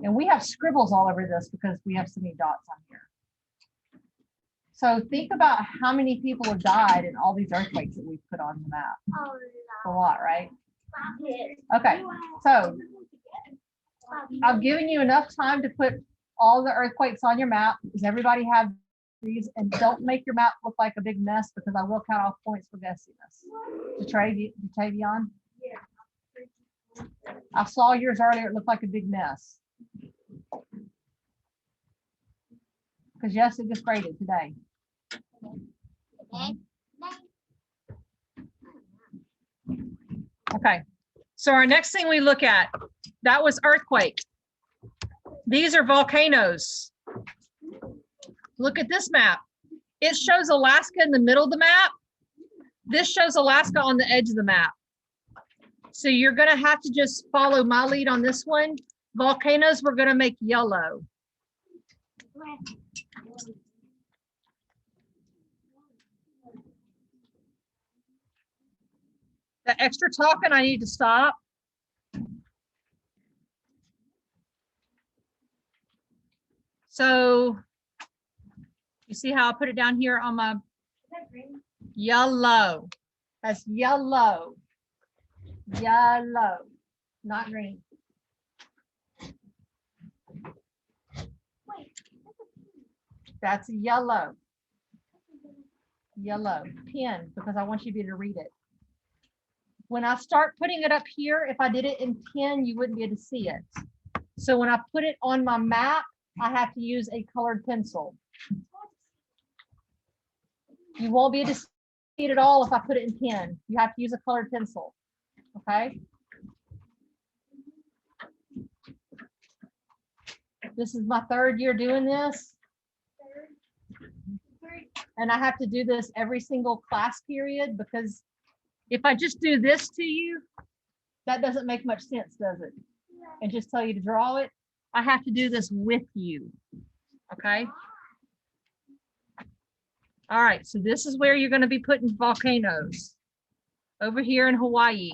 And we have scribbles all over this because we have so many dots on here. So think about how many people have died in all these earthquakes that we've put on the map. It's a lot, right? Okay, so I've given you enough time to put all the earthquakes on your map. Does everybody have these? And don't make your map look like a big mess because I will count off points for guessing this. Jatavion? I saw yours earlier. It looked like a big mess. Because yes, it gets graded today. Okay, so our next thing we look at, that was earthquake. These are volcanoes. Look at this map. It shows Alaska in the middle of the map. This shows Alaska on the edge of the map. So you're gonna have to just follow my lead on this one. Volcanoes, we're gonna make yellow. The extra talking, I need to stop. So you see how I put it down here on my yellow. That's yellow. Yellow, not green. That's yellow. Yellow pen, because I want you to be able to read it. When I start putting it up here, if I did it in pen, you wouldn't be able to see it. So when I put it on my map, I have to use a colored pencil. You won't be able to see it at all if I put it in pen. You have to use a colored pencil, okay? This is my third year doing this. And I have to do this every single class period, because if I just do this to you, that doesn't make much sense, does it? And just tell you to draw it. I have to do this with you, okay? All right, so this is where you're going to be putting volcanoes. Over here in Hawaii.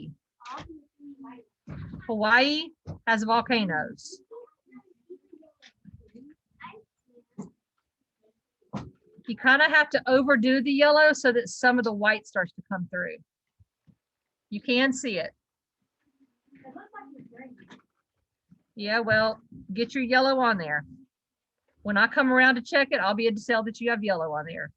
Hawaii has volcanoes. You kind of have to overdo the yellow so that some of the white starts to come through. You can see it. Yeah, well, get your yellow on there. When I come around to check it, I'll be able to tell that you have yellow on there.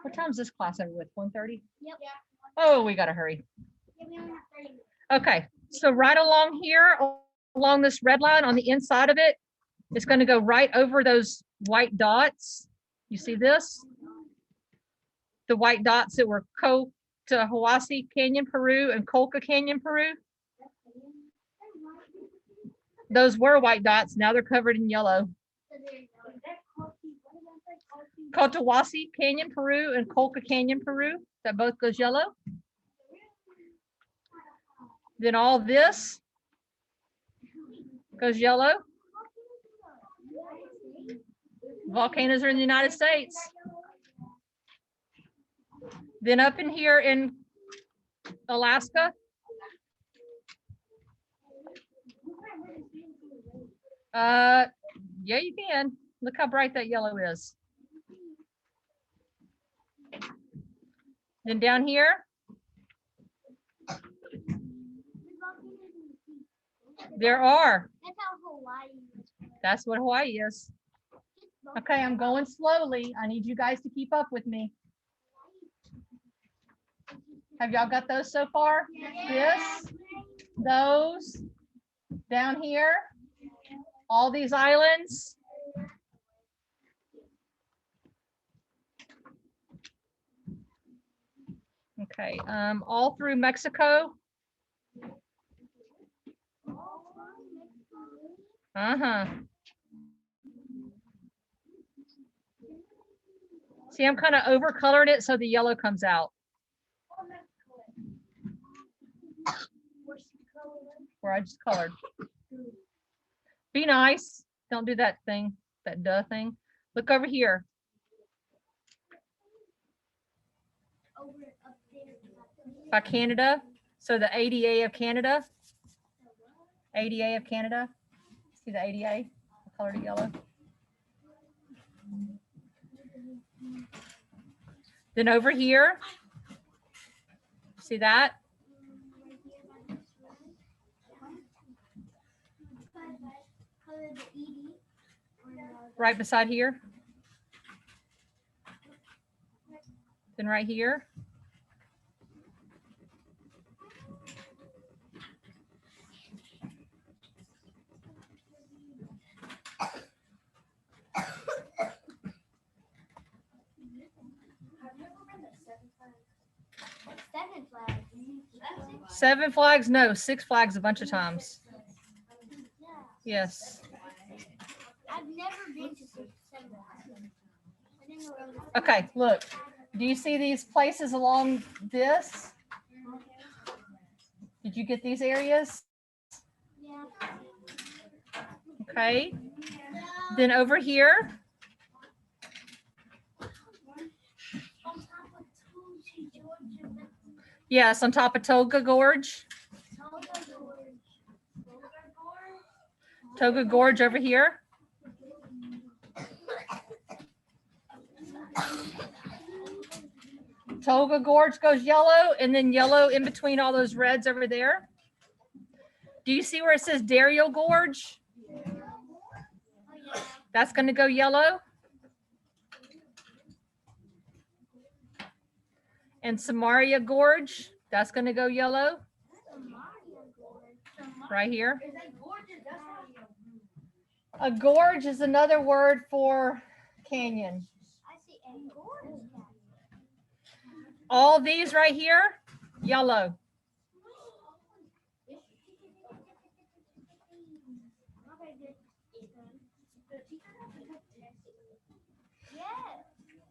What time is this class over with? 1:30? Yep. Oh, we gotta hurry. Yeah, we only have 30 minutes. Okay, so right along here, along this red line on the inside of it, it's going to go right over those white dots. You see this? The white dots that were Cotahuasi Canyon, Peru, and Colca Canyon, Peru. Those were white dots. Now they're covered in yellow. Cotahuasi Canyon, Peru, and Colca Canyon, Peru. That both goes yellow. Then all this goes yellow. Volcanoes are in the United States. Then up in here in Alaska, yeah, you can. Look how bright that yellow is. Then down here, there are. That's how Hawaii is. That's what Hawaii is. Okay, I'm going slowly. I need you guys to keep up with me. Have y'all got those so far? This, those, down here, all these islands. Okay, all through Mexico. Uh-huh. See, I'm kind of over colored it so the yellow comes out. Where I just colored. Be nice. Don't do that thing, that duh thing. Look over here. By Canada. So the ADA of Canada. ADA of Canada. See the ADA? I colored it yellow. Then over here, see that? Right beside here. Then right here. Seven flags. 7 flags? No, 6 flags a bunch of times. Yeah. Yes. I've never been to seven flags. I didn't know where it was. Okay, look. Do you see these places along this? Did you get these areas? Yeah. Okay. Then over here, yes, on top of Toga Gorge. Toga Gorge over here. Toga Gorge goes yellow, and then yellow in between all those reds over there. Do you see where it says Dario Gorge? That's going to go yellow. And Samaria Gorge, that's going to go yellow. Right here. A gorge is another word for canyon. I see a gorge. All these right here, yellow.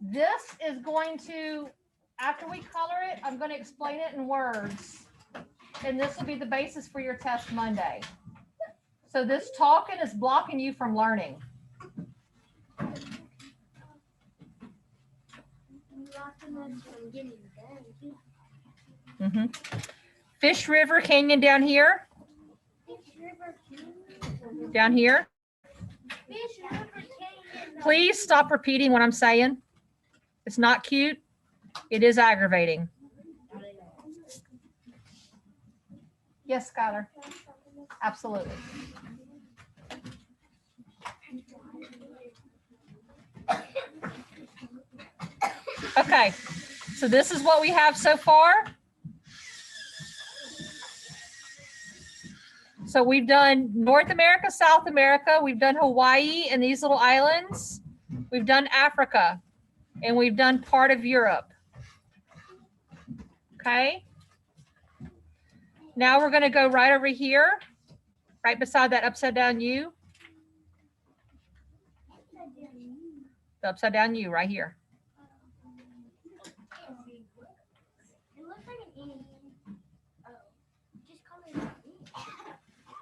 This is going to, after we color it, I'm going to explain it in words. And this will be the basis for your test Monday. So this talking is blocking you from learning. Mm-hmm. Fish River Canyon down here. Down here. Please stop repeating what I'm saying. It's not cute. It is aggravating. Yes, Skylar. Absolutely. Okay, so this is what we have so far. So we've done North America, South America, we've done Hawaii and these little islands, we've done Africa, and we've done part of Europe. Okay. Now we're going to go right over here, right beside that upside down U. The upside down U right here.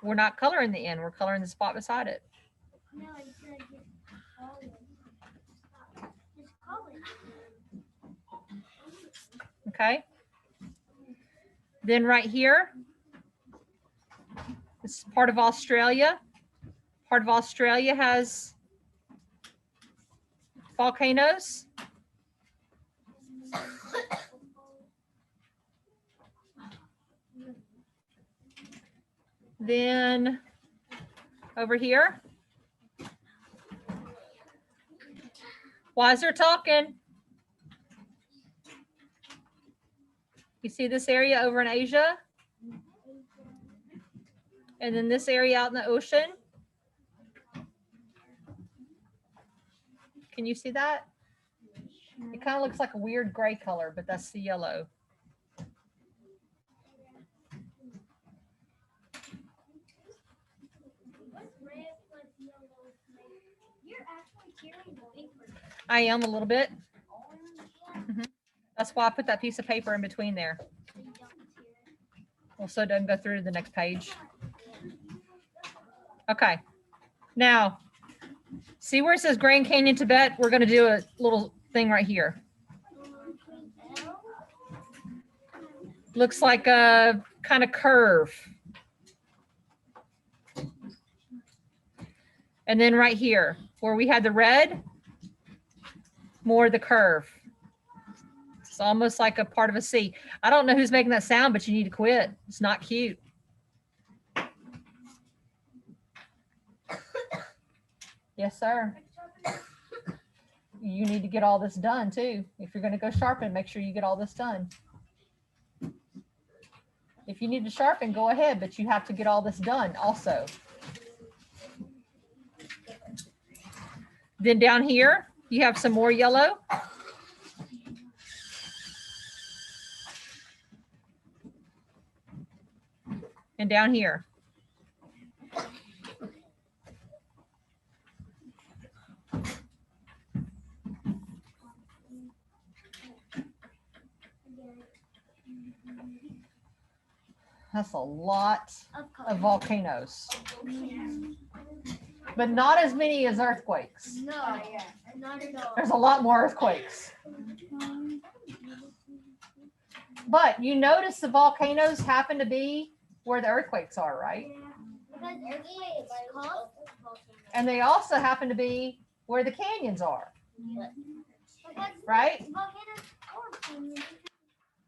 We're not coloring the end, we're coloring the spot beside it. No, I said just color. Just color. Okay. Then right here, this is part of Australia. Part of Australia has volcanoes. Then over here, why is there talking? You see this area over in Asia? And then this area out in the ocean. Can you see that? It kind of looks like a weird gray color, but that's the yellow. I am a little bit. Mhm. That's why I put that piece of paper in between there. Well, so it doesn't go through to the next page. Okay. Now, see where it says Grand Canyon, Tibet? We're going to do a little thing right here. Looks like a kind of curve. And then right here, where we had the red, more of the curve. It's almost like a part of a C. I don't know who's making that sound, but you need to quit. It's not cute. Yes, sir. you need to get all this done too. If you're going to go sharpen, make sure you get all this done. If you need to sharpen, go ahead, but you have to get all this done also. Then down here, you have some more yellow. And down here. That's a lot of volcanoes, but not as many as earthquakes. No, not at all. There's a lot more earthquakes. But you notice the volcanoes happen to be where the earthquakes are, right? Because earthquakes cause And they also happen to be where the canyons are, right?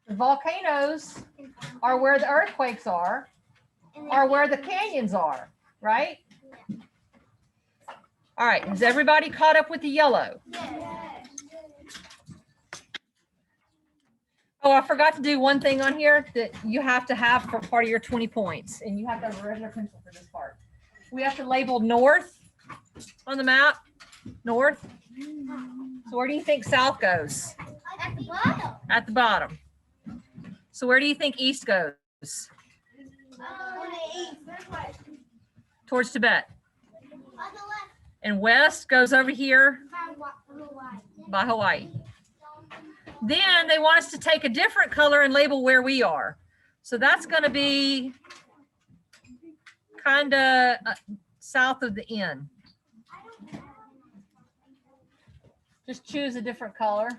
The volcanoes are where the earthquakes are where the canyons are, right? All right, is everybody caught up with the yellow? Oh, I forgot to do one thing on here that you have to have for part of your 20 points, and you have to have a regular pencil for this part. We have to label north on the map, north. So where do you think south goes? At the bottom. At the bottom. So where do you think east goes? Towards Tibet. On the left. And west goes over here Hawaii. by Hawaii. Then they want us to take a different color and label where we are. So that's going to be kind of south of the N. Just choose a different color.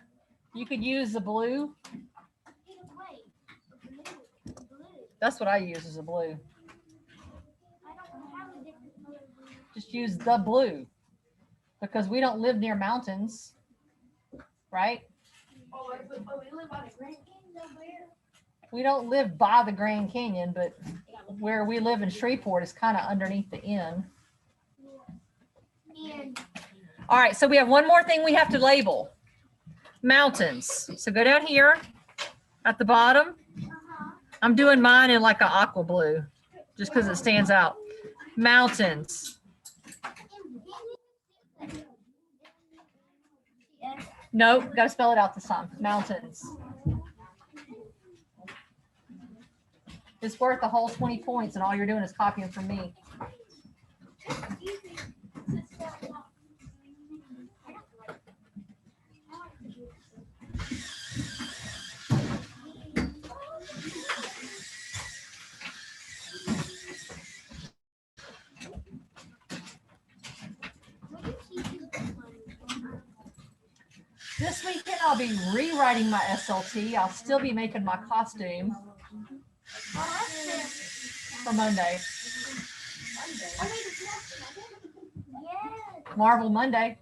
You could use the blue. That's what I use as a blue. Just use the blue because we don't live near mountains, right? We don't live by the Grand Canyon, but where we live in Shreveport is kind of underneath the N. All right, so we have one more thing we have to label. Mountains. So go down here at the bottom. I'm doing mine in like an aqua blue just because it stands out. Mountains. Nope, got to spell it out this time. Mountains. It's worth the whole 20 points and all you're doing is copying from me. This weekend I'll be rewriting my SLT. I'll still be making my costume for Monday. Marvel Monday.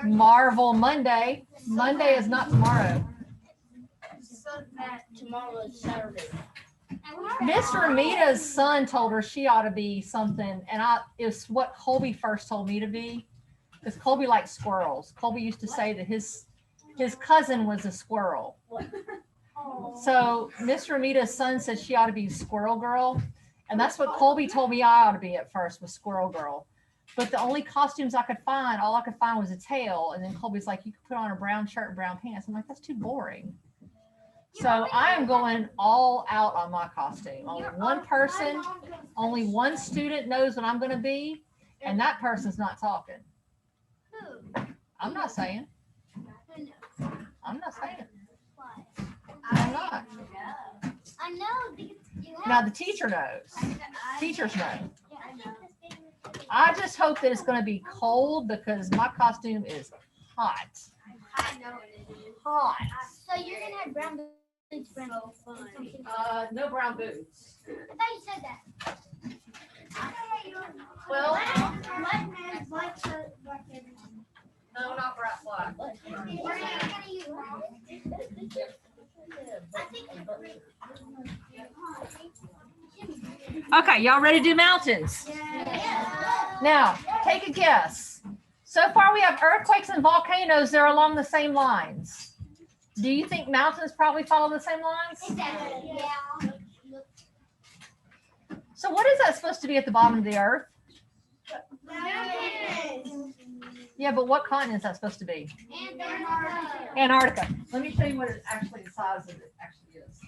Marvel Monday. Monday is not tomorrow. Tomorrow is Saturday. Miss Ramita's son told her she ought to be something, and it's what Colby first told me to be. Because Colby likes squirrels. Colby used to say that his cousin was a squirrel. So Miss Ramita's son said she ought to be Squirrel Girl. And that's what Colby told me I ought to be at first, was Squirrel Girl. But the only costumes I could find, all I could find was a tail. And then Colby's like, you could put on a brown shirt and brown pants. I'm like, that's too boring. So I am going all out on my costume. Only one person, only one student knows what I'm going to be. And that person's not talking. I'm not saying. I'm not saying. I'm not. I know because you have. Now the teacher knows. Teachers know. I just hope that it's going to be cold because my costume is hot. I know it is. Hot. So you're gonna have brown boots, brown something. No brown boots. I thought you said that. Well, Black man, black shirt, black everything. no, not black. We're not gonna use that. I think Okay, y'all ready to do mountains? yeah. Now, take a guess. So far we have earthquakes and volcanoes. They're along the same lines. Do you think mountains probably follow the same lines? Yeah. So what is that supposed to be at the bottom of the earth? Yeah, but what continent is that supposed to be? Antarctica. Let me show you what it actually the size of it actually is.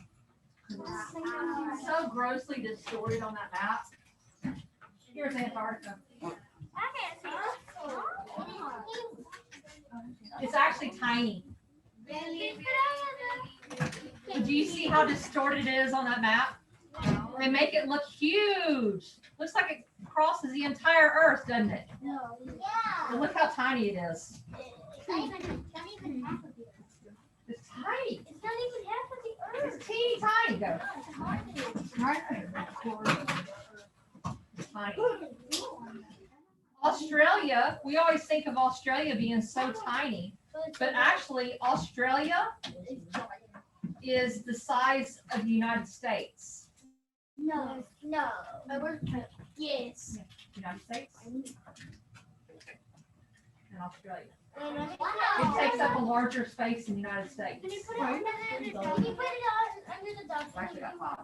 It's so grossly distorted on that map. Here's Antarctica. It's actually tiny. Do you see how distorted it is on that map? They make it look huge. Looks like it crosses the entire Earth, doesn't it? But look how tiny it is. It's not even half of the Earth. It's tiny. It's not even half of the Earth. It's teeny tiny. Go. It's tiny. Australia, we always think of Australia being so tiny, but actually Australia is the size of the United States. No. Yes. United States and Australia. It It takes up a larger space in the United States. Can you put it under the dog? I've actually got 5.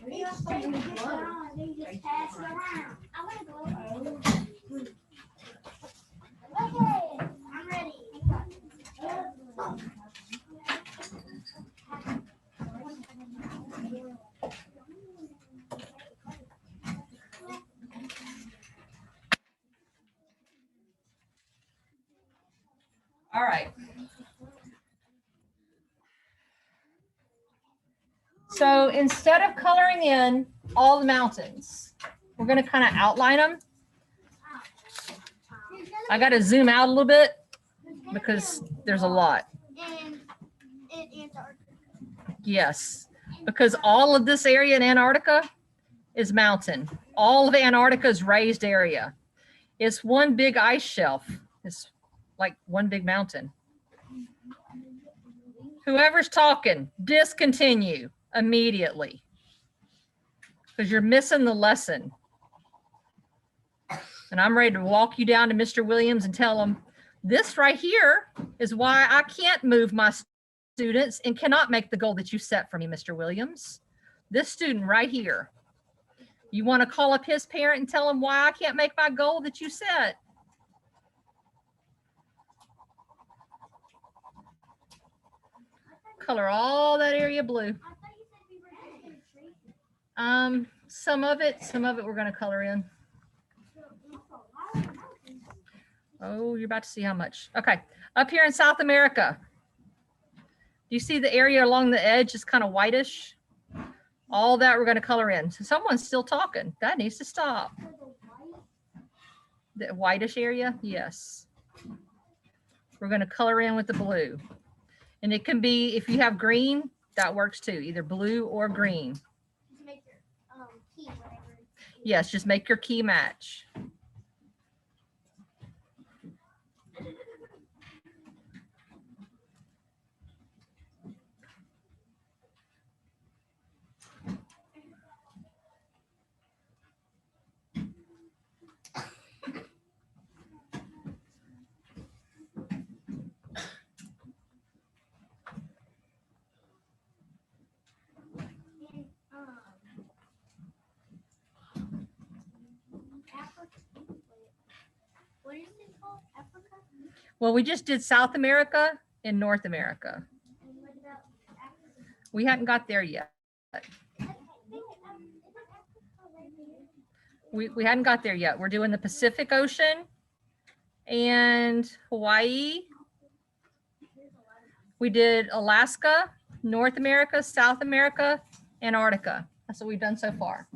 Then you just pass it around. I want to go. Okay, I'm ready. All right. So instead of coloring in all the mountains, we're going to kind of outline them. I got to zoom out a little bit because there's a lot. And in Antarctica. Yes, because all of this area in Antarctica is mountain. All of Antarctica is raised area. It's one big ice shelf. It's like one big mountain. Whoever's talking, discontinue immediately because you're missing the lesson. And I'm ready to walk you down to Mr. Williams and tell him this right here is why I can't move my students and cannot make the goal that you set for me, Mr. Williams. This student right here. You want to call up his parent and tell him why I can't make my goal that you set? Color all that area blue. Some of it we're going to color in. Oh, you're about to see how much. Okay, up here in South America. Do you see the area along the edge is kind of whitish? All that we're going to color in. So someone's still talking. That needs to stop. The whitish area, yes. We're going to color in with the blue. And it can be, if you have green, that works too, either blue or green. Just make your key whatever. Yes, just make your key match. What is it called? Africa? Well, we just did South America and North America. And what about Africa? We hadn't got there yet. We hadn't got there yet. We're doing the Pacific Ocean and Hawaii. We did Alaska, North America, South America, Antarctica. That's what we've done so far.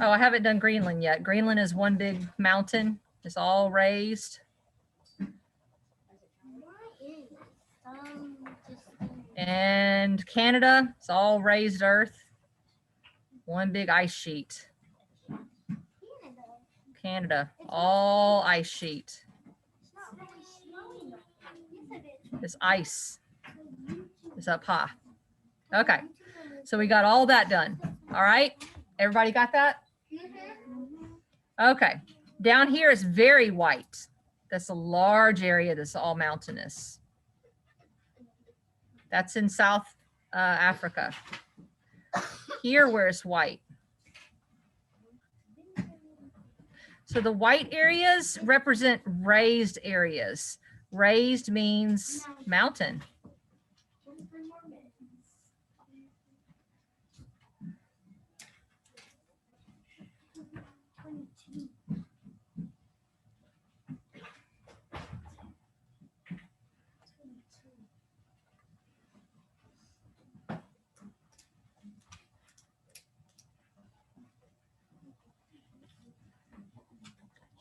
Oh, I haven't done Greenland yet. Greenland is one big mountain. It's all raised. And Canada, it's all raised earth. One big ice sheet. Canada, all ice sheet. It's ice. It's up high. Okay, so we got all that done. All right, everybody got that? Okay, Down here is very white. That's a large area that's all mountainous. That's in South Africa. Here where it's white. So the white areas represent raised areas. Raised means mountain.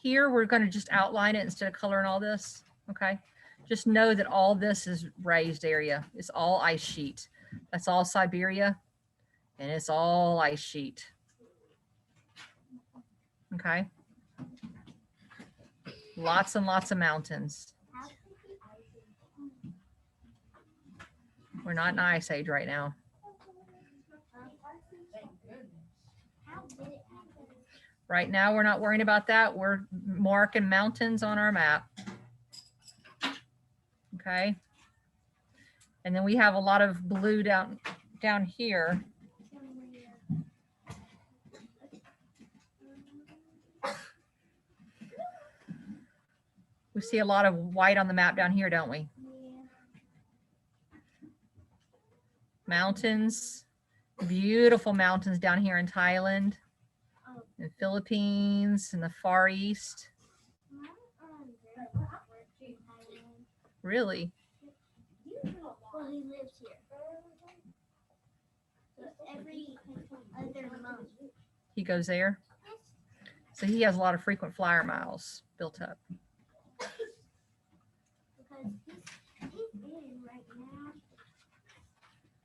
Here, we're going to just outline it instead of coloring all this, okay? Just know that all this is raised area. It's all ice sheet. That's all Siberia, and it's all ice sheet, okay? Lots and lots of mountains. We're not in ice age right now. Right now, we're not worrying about that. We're marking mountains on our map. Okay. And then we have a lot of blue down here. We see a lot of white on the map down here, don't we? Mountains, beautiful mountains down here in Thailand. In Philippines, in the Far East. Really? Well, he lives here. So every other month. He goes there. So he has a lot of frequent flyer miles built up. Because he's in right now.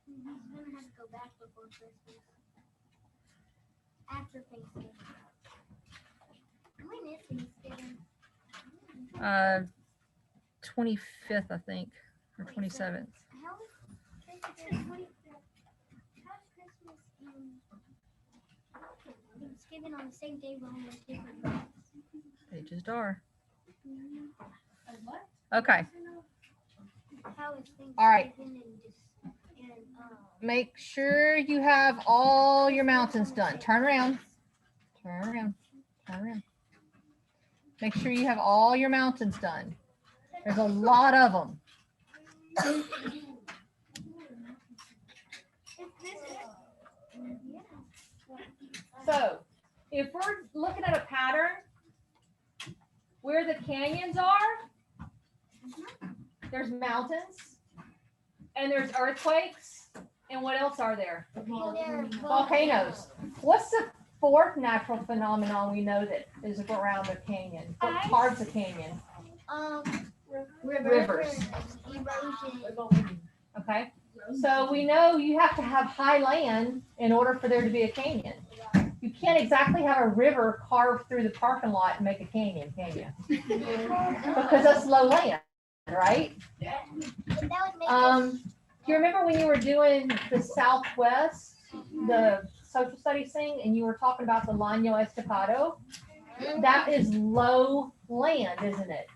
He's gonna have to go back before Christmas. After Thanksgiving. When is Thanksgiving? 25th, I think, or 27th. How is Christmas and Thanksgiving on the same day but on the different days? They just are. Okay. How is Thanksgiving All right. and Make sure you have all your mountains done. Turn around. Turn around. Turn around. Make sure you have all your mountains done. There's a lot of them. So, if we're looking at a pattern where the canyons are, there's mountains and there's earthquakes. And what else are there? Volcanoes. What's the fourth natural phenomenon we know that is around the canyon? What parts of canyon? Rivers. Erosion. Okay. So we know you have to have high land in order for there to be a canyon. You can't exactly have a river carved through the parking lot and make a canyon, can you? Because that's low land, right? That would make us, Do you remember when you were doing the Southwest, the social studies thing, and you were talking about the Llano Estacado? That is low land, isn't it?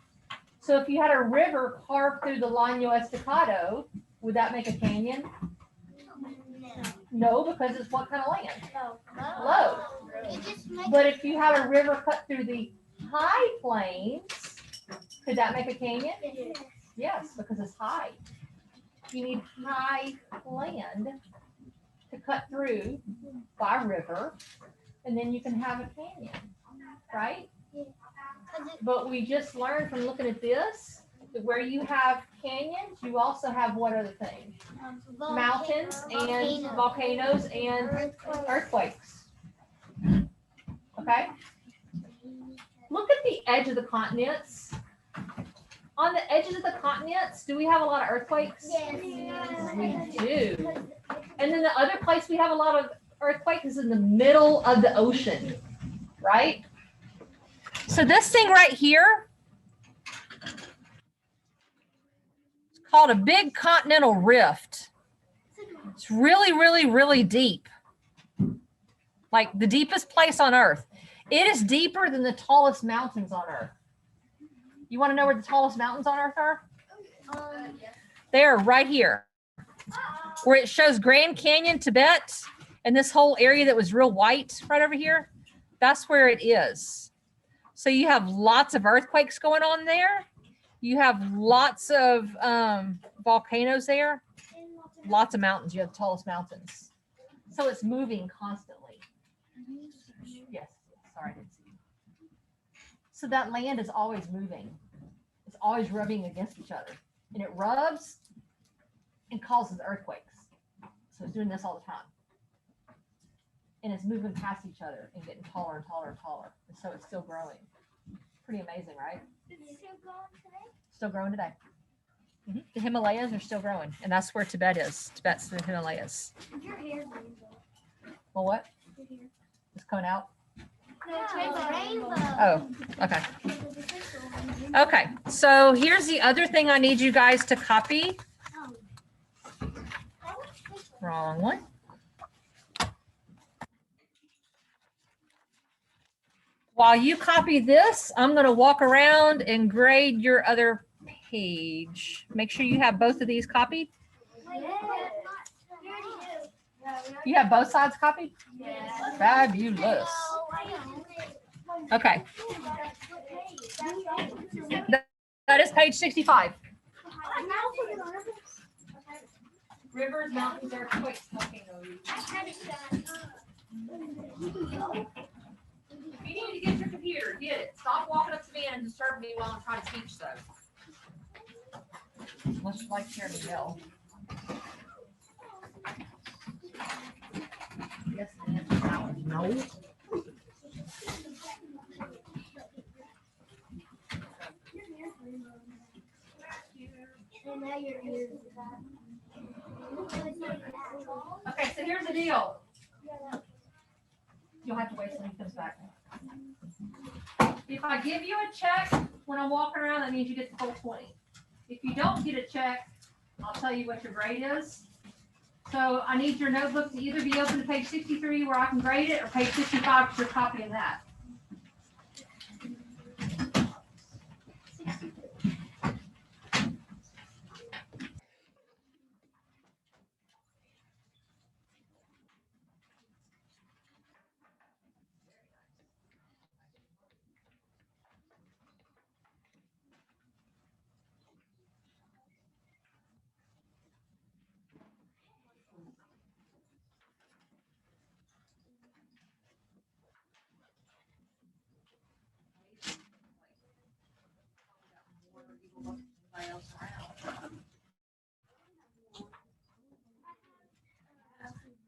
So if you had a river carved through the Llano Estacado, would that make a canyon? No, because it's what kind of land? Low. it just makes But if you had a river cut through the high plains, could that make a canyon? Yes, because it's high. You need high land to cut through by river, and then you can have a canyon, right? But we just learned from looking at this, that where you have canyons, you also have what other things? Mountains and volcanoes and earthquakes. Okay? Look at the edge of the continents. On the edges of the continents, do we have a lot of earthquakes? Yes. We do. And then the other place we have a lot of earthquakes is in the middle of the ocean, right? So this thing right here, it's called a big continental rift. It's really, really, really deep. Like the deepest place on Earth. It is deeper than the tallest mountains on Earth. You want to know where the tallest mountains on Earth are? They are right here, where it shows Grand Canyon, Tibet, and this whole area that was real white right over here. That's where it is. So you have lots of earthquakes going on there. You have lots of volcanoes there. Lots of mountains. You have the tallest mountains. So it's moving constantly. Yes. Sorry, I didn't see you. So that land is always moving. It's always rubbing against each other. And it rubs and causes earthquakes. So it's doing this all the time. And it's moving past each other and getting taller and taller and taller. And so it's still growing. Pretty amazing, right? Still growing today. The Himalayas are still growing. And that's where Tibet is. Tibet's the Himalayas. Your hair Well, what? rainbow. It's coming out? No, it's rainbow. Oh, okay. Okay, so here's the other thing I need you guys to copy. Wrong one. While you copy this, I'm going to walk around and grade your other page. Make sure you have both of these copied. You have both sides copied? Fabulous. Okay. That is page 65. Rivers, mountains, earthquakes, volcanoes. If you need to get your computer, get it. Stop walking up to me and disturb me while I'm trying to teach though. Unless you like hearing me yell. Yes, no. Okay, so here's the deal. You'll have to wait till he comes back. If I give you a check when I'm walking around, that means you get the full 20. If you don't get a check, I'll tell you what your grade is. So I need your notebook to either be open to page 63 where I can grade it, or page 65 because you're copying that.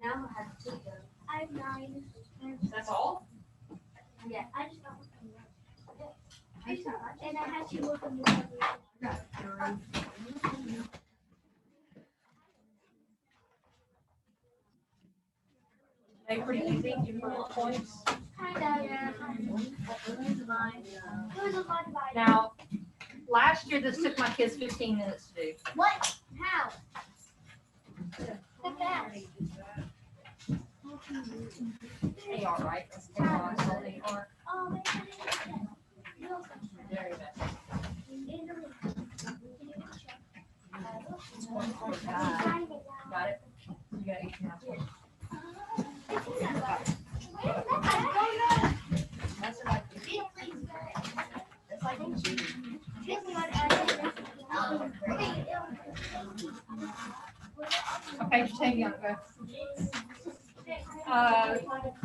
Now I have 2. I have 9. That's all? Yeah, I just got one. And I had to look on the They pretty easy. Give me little points. Kind of, yeah. It was a lot of Now, last year this took my kids 15 minutes to do. What? How? The fast. AR, right? That's AR, it's called AR. Oh, Very best. Got it? You got 18 now. Okay, just hang on, go.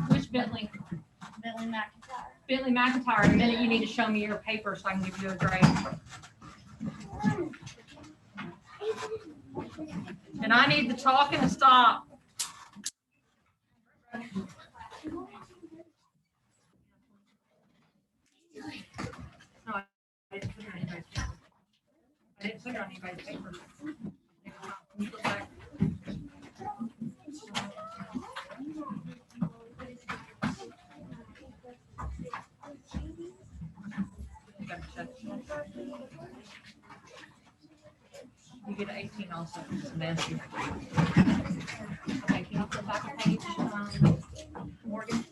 Which Bentley? Bentley McIntyre. Bentley McIntyre. In a minute, you need to show me your paper so I can give you a grade. And I need the talking to stop. No, I didn't put it on anybody's paper. I didn't put it on anybody's paper. Can you look back? You get an 18 also. It's nasty. Okay, can you flip back a page, Morgan?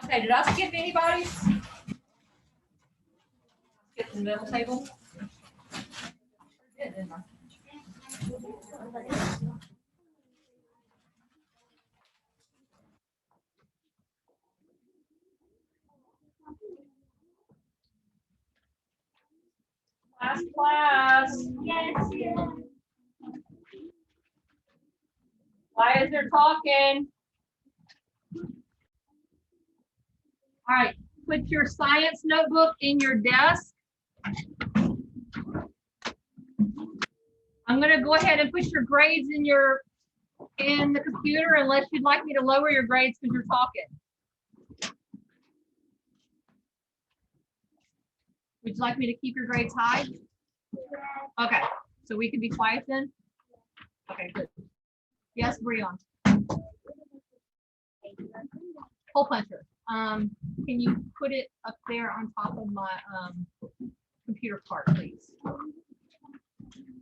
Okay, did I skip anybody? Skip the middle table? Didn't I? Class. Yes, yes. Why is there talking? All right, put your science notebook in your desk. I'm gonna go ahead and put your grades in the computer unless you'd like me to lower your grades because you're talking. Would you like me to keep your grades high? Okay, so we can be quiet then? Okay, good. Yes, Breon. Hole puncher. Can you put it up there on top of my computer part, please?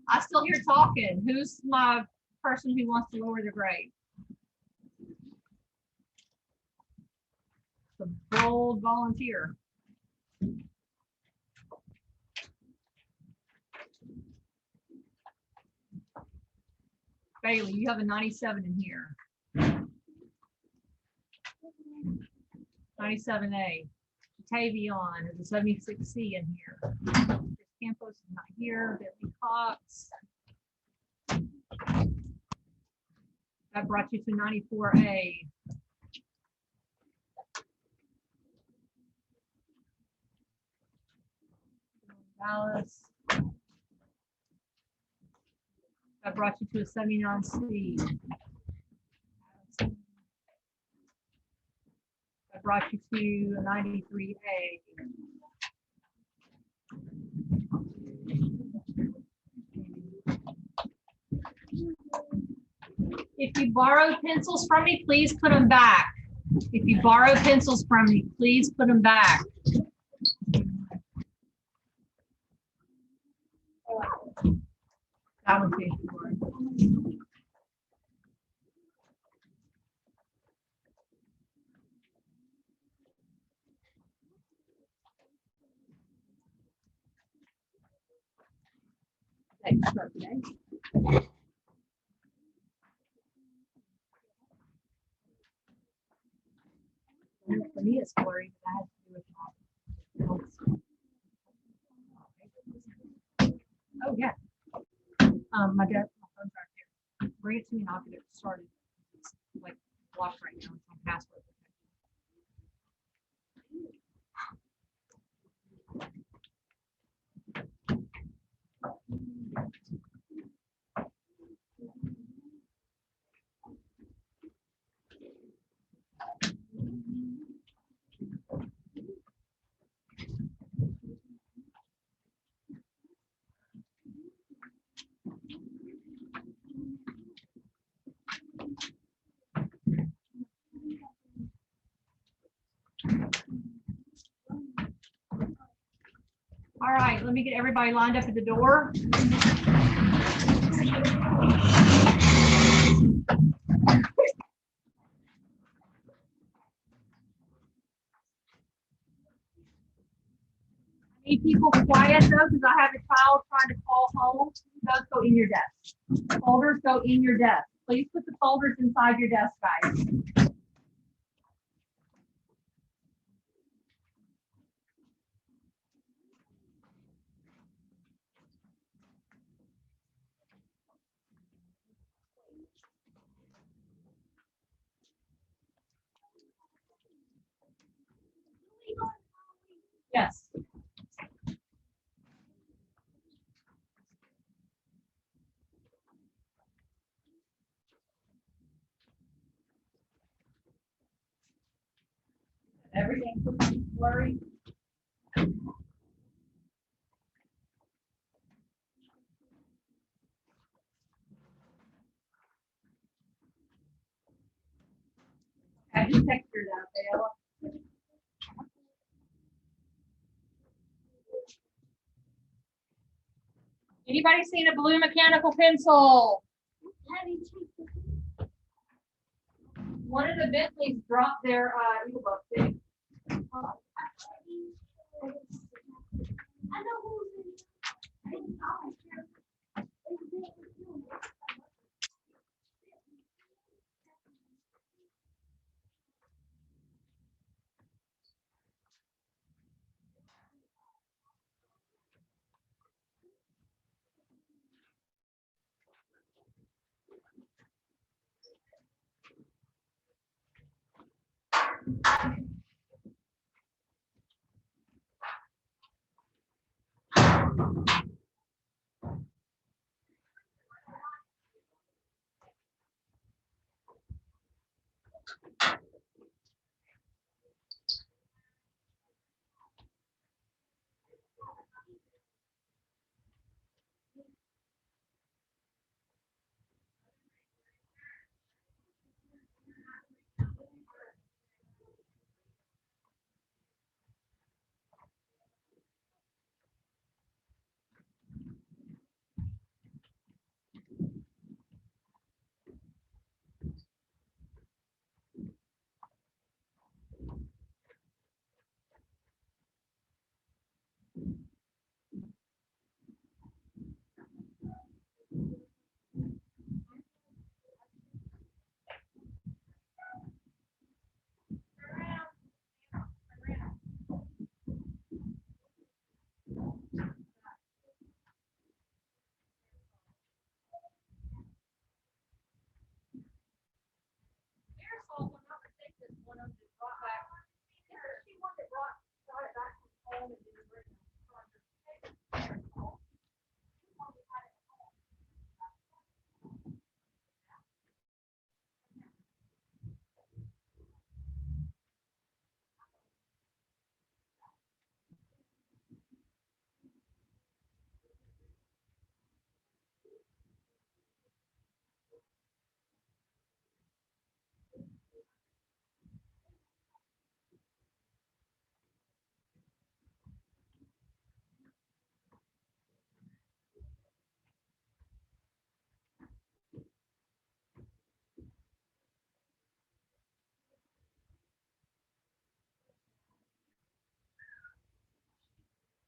I still hear talking. Who's my person who wants to lower the grade? The bold volunteer. Bailey, you have a 97 in here. 97A. Tavion is a 76C in here. Campos is not here. Bentley Cox. That brought you to 94A. Dallas. That brought you to a 79C. That brought you to a 93A. If you borrow pencils from me, please put them back. If you borrow pencils from me, please put them back. That one too. Okay, start today. For me, it's blurry, but that has to do with my. Oh, yeah. My phone's right there. Bring it to me and I'll get it started. It's like blocked right now. It's on password. All right, let me get everybody lined up at the door. I need people quiet though, because I have a child trying to call home. Those go in your desk. Folders go in your desk. Please put the folders inside your desk, guys. Yes. Everything blurry. I just texted her that, Dale. Anybody seen a blue mechanical pencil? One of the Bentleys dropped their e-book thing. I know who's in. Aerosol, if I'm not mistaken, is one of them that brought back. Isn't she one that brought it back from home and did it?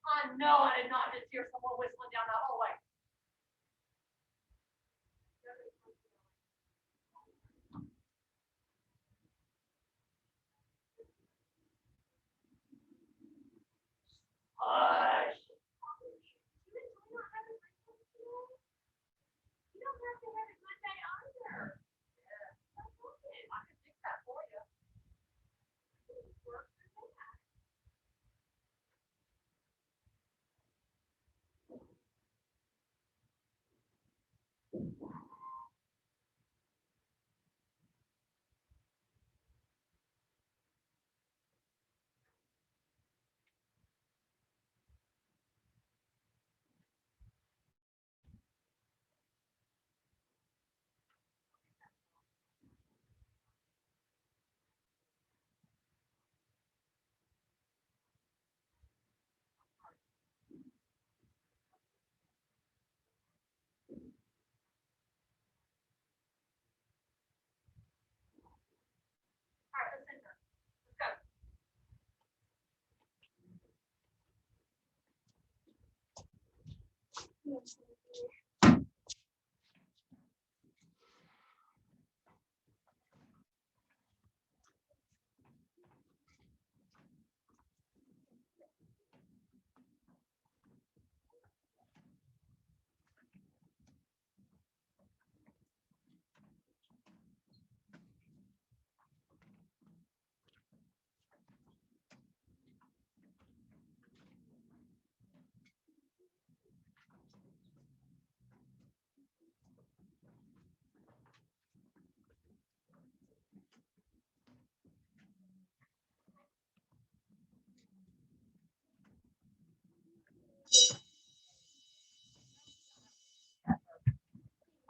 I know I did not just hear someone whistling down the hallway. Hush. You don't have to have a good day either. Yeah. I can fix that for you. All right, let's enter. Let's go.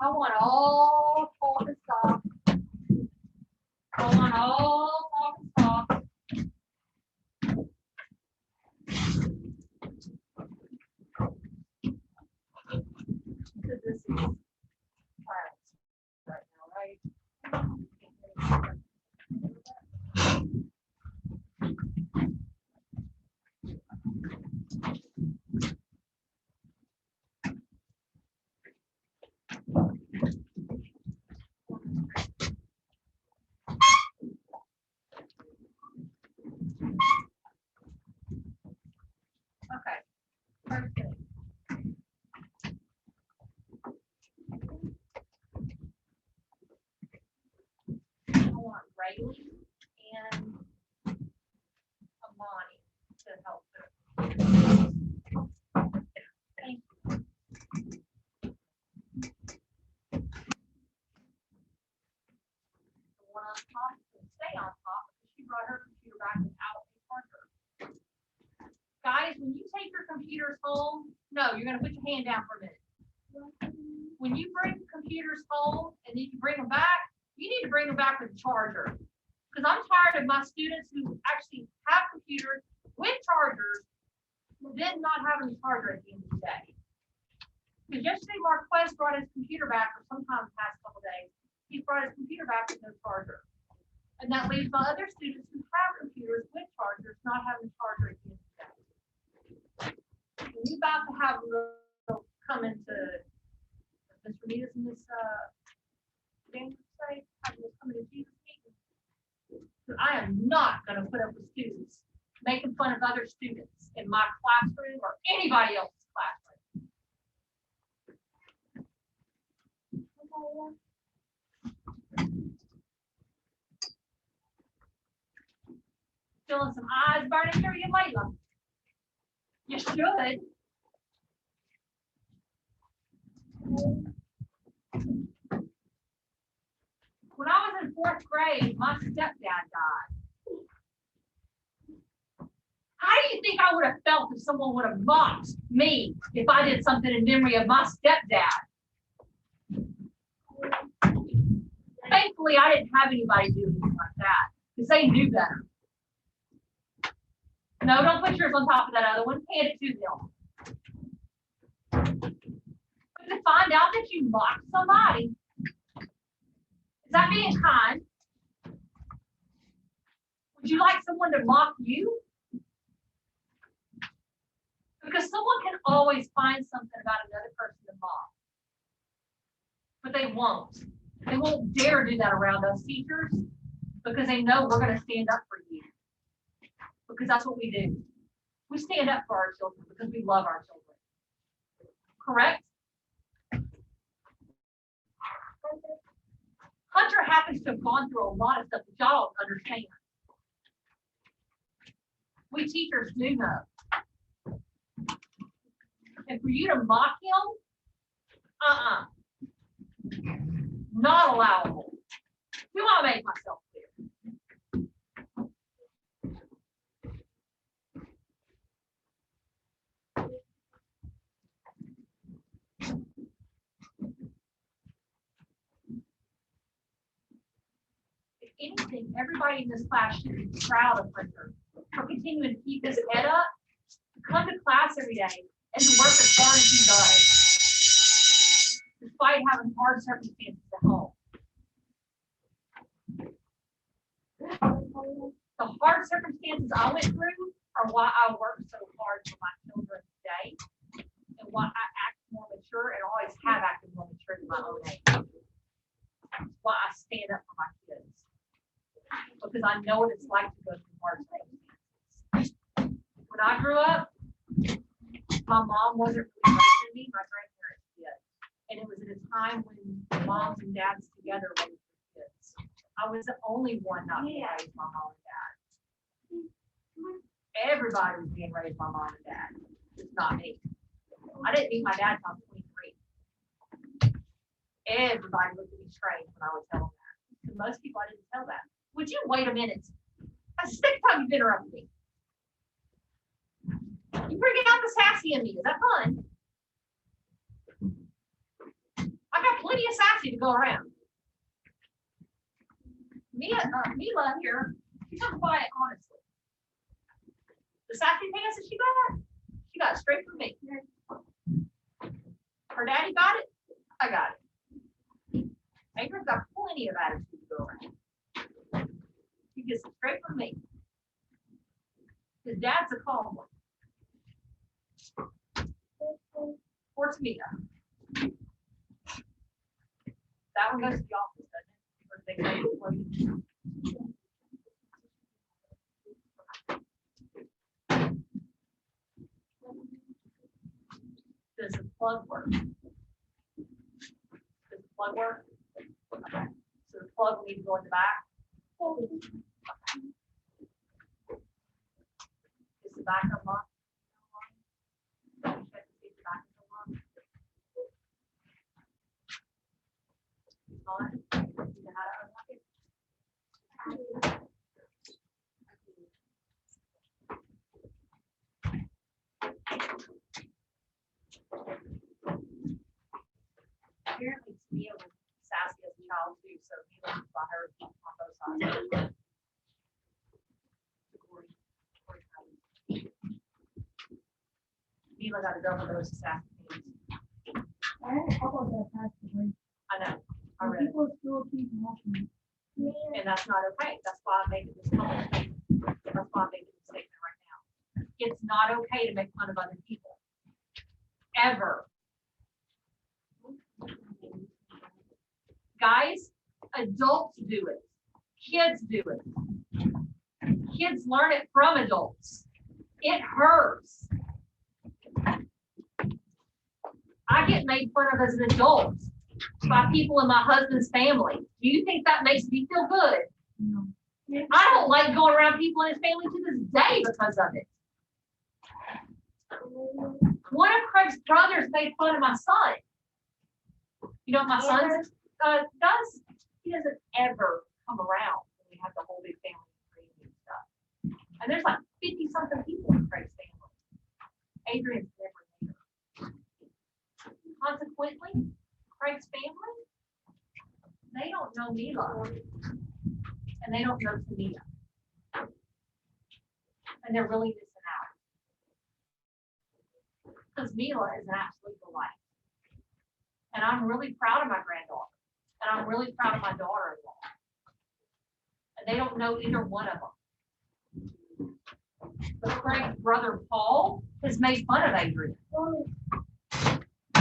I want all talk and stop. I want all talk and stop. Rayleigh and Amani to help her. Thank you. The one on top will stay on top because she brought her computer back without a charger. Guys, when you take your computers home, no, you're gonna put your hand down for a minute. When you bring computers home and then you bring them back, you need to bring them back with a charger. Because I'm tired of my students who actually have computers with chargers, then not having a charger at the end of the day. Because yesterday Marquez brought his computer back, or sometime the past couple days, he brought his computer back with no charger. And that leaves my other students who have computers with chargers not having a charger at the end of the day. We're about to have a little come into Mr. Rita's and Miss James say, coming to Jesus meeting. I am not going to put up with students making fun of other students in my classroom or anybody else's classroom. Feeling some eyes burning through you, Layla. You should. When I was in 4th grade, my stepdad died. How do you think I would have felt if someone would have mocked me if I did something in memory of my stepdad? Thankfully, I didn't have anybody do anything like that because they knew better. No, don't put yours on top of that other one. Hand it to them. But to find out that you mocked somebody, is that being kind? Would you like someone to mock you? Because someone can always find something about another person to mock. But they won't. They won't dare do that around us teachers because they know we're going to stand up for you. Because that's what we do. We stand up for our children because we love our children. Correct? Hunter happens to have gone through a lot of stuff that y'all don't understand. We teachers do know. And for you to mock him, not allowable. Do I make myself clear? If anything, everybody in this class should be proud of Hunter for continuing to keep his head up, to come to class every day, and to work as hard as he does, despite having hard circumstances at home. The hard circumstances I went through are why I work so hard for my children today, and why I act more mature and always have acted more mature in my own age. That's why I stand up for my kids, because I know what it's like to go through hard circumstances. When I grew up, my mom wasn't really raising me, my grandparents did. And it was at a time when moms and dads together raised their kids. I was the only one not being raised by mom and dad. Everybody was being raised by mom and dad. It's not me. I didn't meet my dad until I was 23. Everybody looked at me strange when I would tell them that. And most people I didn't tell that. Would you wait a minute? That's the second time you've interrupted me. You bring out the sassy in me. Is that fun? I got plenty of sassy to go around. Mila here, she's so quiet, honestly. The sassy pants that she got it straight from me. Her daddy got it, I got it. Adrian's got plenty of attitude to go around. She gets it straight from me. His dad's a calm one. Or Tamika. That one goes to the office, doesn't it? Or they say it's closed. Does the plug work? Does the plug work? Okay. So the plug will need to go in the back. Is the back unlocked? Check to see if the back is unlocked. It's not. You know how to unlock it? Apparently, Mia was sassy as a child too, so he learned by her on both sides. Mila got a double dose of sassy things. I had a couple that passed away. I know, I read it, People still keep watching. and that's not okay. That's why I'm making this public statement. That's why I'm making this statement right now. It's not okay to make fun of other people. Ever. Guys, adults do it. Kids do it. Kids learn it from adults. It hurts. I get made fun of as an adult by people in my husband's family. Do you think that makes me feel good? No. I don't like going around people in his family to this day because of it. One of Craig's brothers made fun of my son. You know what my son does? He doesn't ever come around when we have the whole big family reunion stuff. And there's like 50 something people in Craig's family. Adrian's never there. Consequently, Craig's family, they don't know Mila. And they don't know Tamia. And they're really missing out. Because Mila is an absolute delight. And I'm really proud of my granddaughter. And I'm really proud of my daughter-in-law. And they don't know either one of them. But Craig's brother Paul has made fun of Adrian.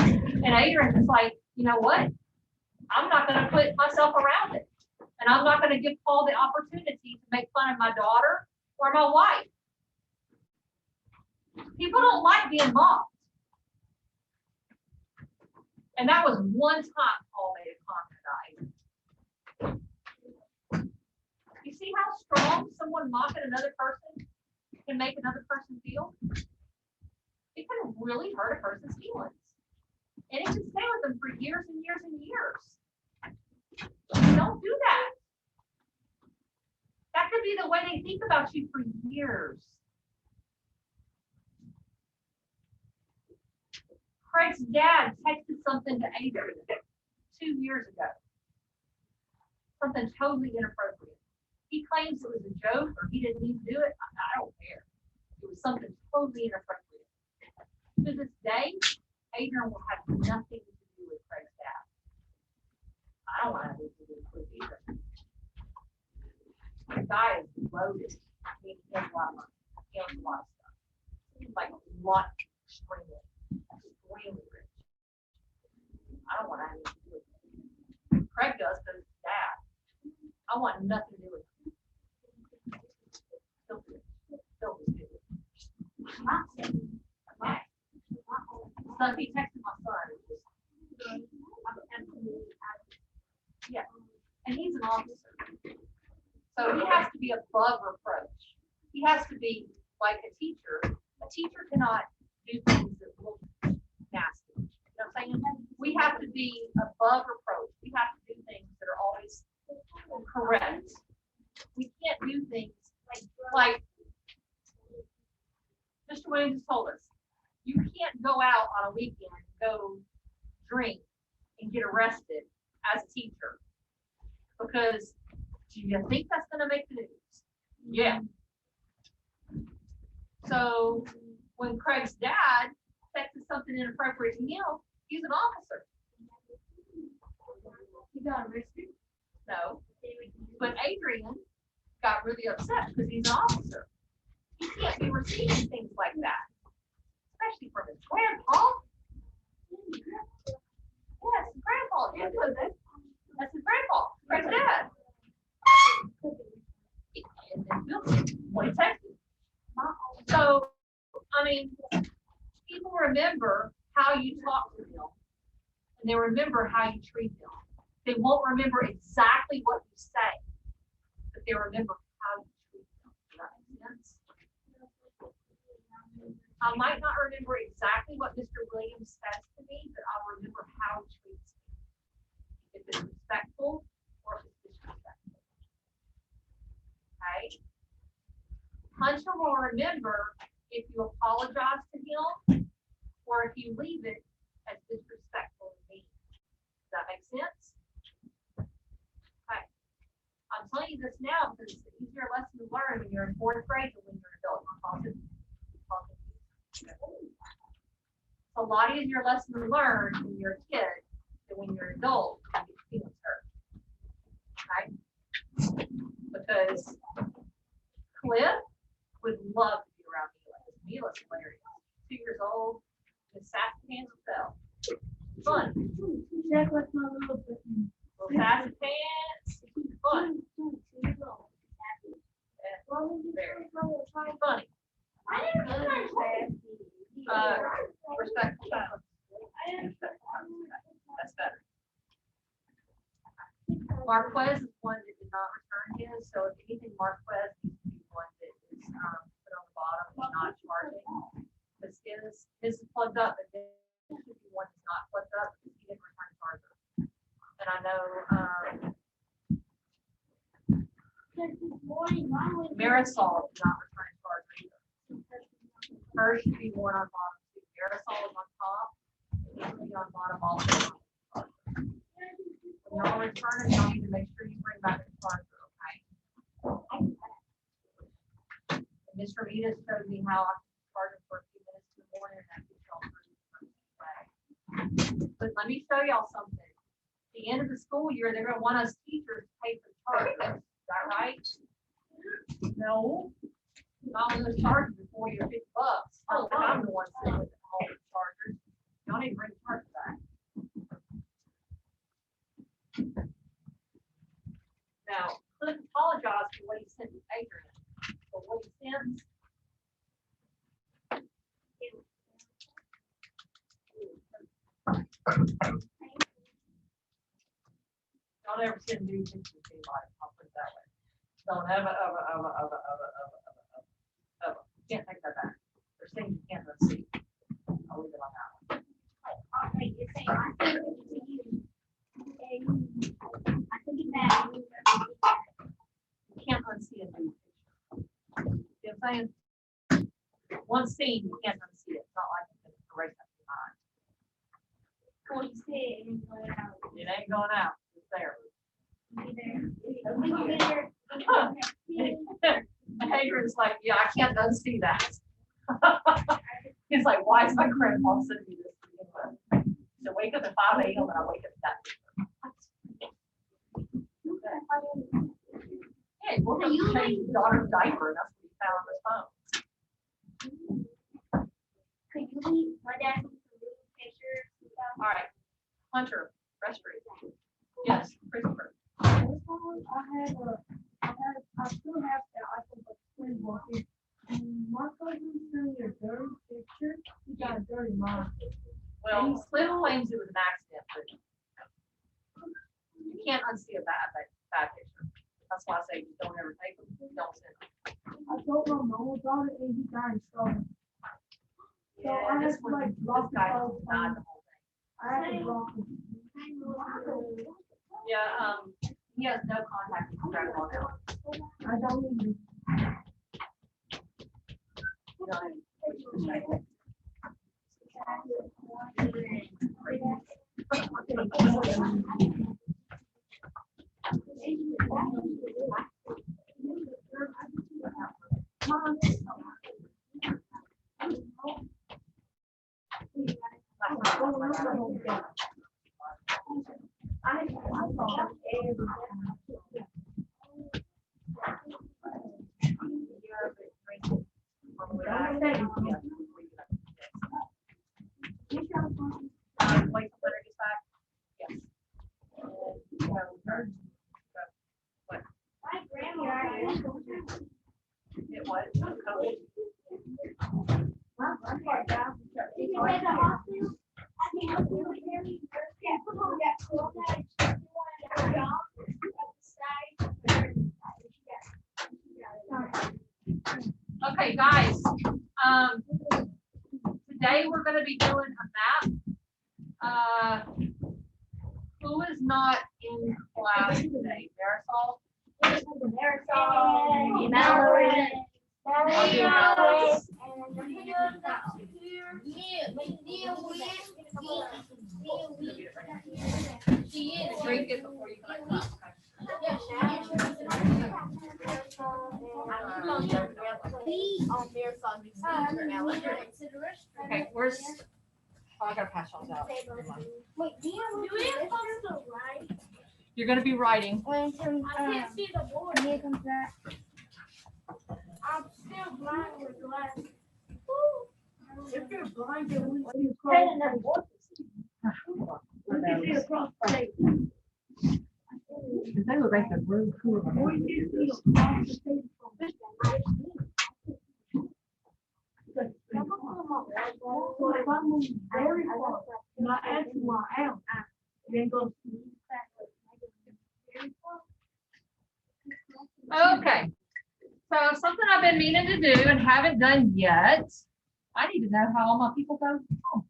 And Adrian is like, you know what? I'm not going to put myself around it. And I'm not going to give Paul the opportunity to make fun of my daughter or my wife. People don't like being mocked. And that was one time Paul made a comment about Adrian. You see how strong someone mocking another person can make another person feel? It can really hurt a person's feelings. And it can stay with them for years and years and years. Don't do that. That could be the way they think about you for years. Craig's dad texted something to Adrian 2 years ago. Something totally inappropriate. He claims it was a joke or he didn't even do it. I don't care. It was something totally inappropriate. To this day, Adrian will have nothing to do with Craig's dad. I don't want anything to do with it either. The guy is loaded. He has a lot of money. He owns a lot of stuff. He's like a lot, extremely rich. I don't want anything to do with it. Craig does because it's dad. I want nothing to do with it. Still do it. So if he texted my son, it's just, yeah, and he's an officer. So he has to be above reproach. He has to be like a teacher. A teacher cannot do things that look nasty. You know what I'm saying? We have to be above reproach. We have to do things that are always correct. We can't do things like Mr. Williams told us. You can't go out on a weekend, go drink, and get arrested as a teacher. Because do you think that's going to make the news? Yeah. So when Craig's dad texted something inappropriate to him, he's an officer. He got arrested? No. But Adrian got really upset because he's an officer. He can't be receiving things like that. Especially from his grandpa. Yes, grandpa. Yeah, that's his grandpa. Craig's dad. What he texted. So, I mean, people remember how you talk to them, and they remember how you treat them. They won't remember exactly what you say, but they remember how to treat them. Does that make sense? I might not remember exactly what Mr. Williams says to me, but I'll remember how he treats me. If it's respectful or if it's disrespectful. Okay? Hunter will remember if you apologize to him or if you leave it as disrespectful to me. Does that make sense? Okay. I'm telling you this now because it's an easier lesson to learn when you're in fourth grade than when you're an adult. It's a lot easier lesson to learn when you're a kid than when you're an adult and your feelings hurt. Okay? Because Cliff would love to be around Mila. Mila's hilarious. 2 years old, with sassy hands and fell. Fun. Jack like my little Little sassy pants. Fun. Very funny. Respectful. That's better. Marquez is one that did not return his, so if anything, Marquez needs to be one that is put on the bottom and not charging. Because his is plugged up, but then it should be one that's not plugged up because he didn't return charger. And I know Marisol did not return a charger either. Hers should be one on bottom too. Marisol is on top. It should be on bottom also. When y'all return it, y'all need to make sure you bring back the charger, okay? And Mr. Rita showed me how I can charge it for a few minutes in the morning and that gets y'all through the way. But let me show y'all something. At the end of the school year, they're gonna want us teachers to pay for the chargers. Is that right? No. Not with those chargers before you're $50. Oh, I'm the one sitting with all the chargers. Y'all need to bring the charger back. Now, Cliff apologized for what he sent to Adrian. For what he sent. Don't ever send new pictures to anybody. I'll put it that way. Don't ever. Can't take that back. There's things you can't unsee. I'll leave it on that one. Okay, you're saying I think it's to you. I think it's that. You can't unsee a new picture. You know what I'm saying? One scene, you can't unsee it. It's not like you can erase that from your mind. What you said, it's going out. It ain't going out. It's there. Adrian's like, yeah, I can't unsee that. He's like, why is my grandpa sending me this? So wake up at 5 a.m. and I wake up at that. Hey, we're going to change his daughter's diaper, and that's what he found on his phone. Could you leave my dad some pictures? All right, Hunter, restaurant. Yes, Christopher. I still have the iPhone for twin walking. My cousin sent me a dirty picture. He got a dirty mom. Well, Cliff claims it was an accident, but you can't unsee a bad picture. That's why I say you don't ever take them. Don't send them. I told my mom about it and he got in trouble. So Yeah, I this had to one, like this block the guy whole died thing. the whole thing. I had to block him. Yeah, he has no contact with Grandma now. I don't even. You know, which is a shame. Wait till winter gets back. Yes. What? My grandma. It was COVID. My grandpa died. Did you go to the hospital? I think I was really very careful on that cool night. She wanted her job at the side. She got Okay, guys, today we're gonna be doing a map. Who is not in class today? Marisol? Marisol, Mallory. I'll do Mallory. Drink it before you come to class. Okay, where's, oh, I gotta pass y'all out. Wait, do we have to write? You're gonna be writing. I can't see the board. Here comes that. I'm still blind with glasses. If you're blind, then we see across. We can see across the table. They would make the room cool. We can see across the table from this side. So if I move very far, and I ask you where I am, then go to the Okay. So something I've been meaning to do and haven't done yet. I need to know how all my people go home.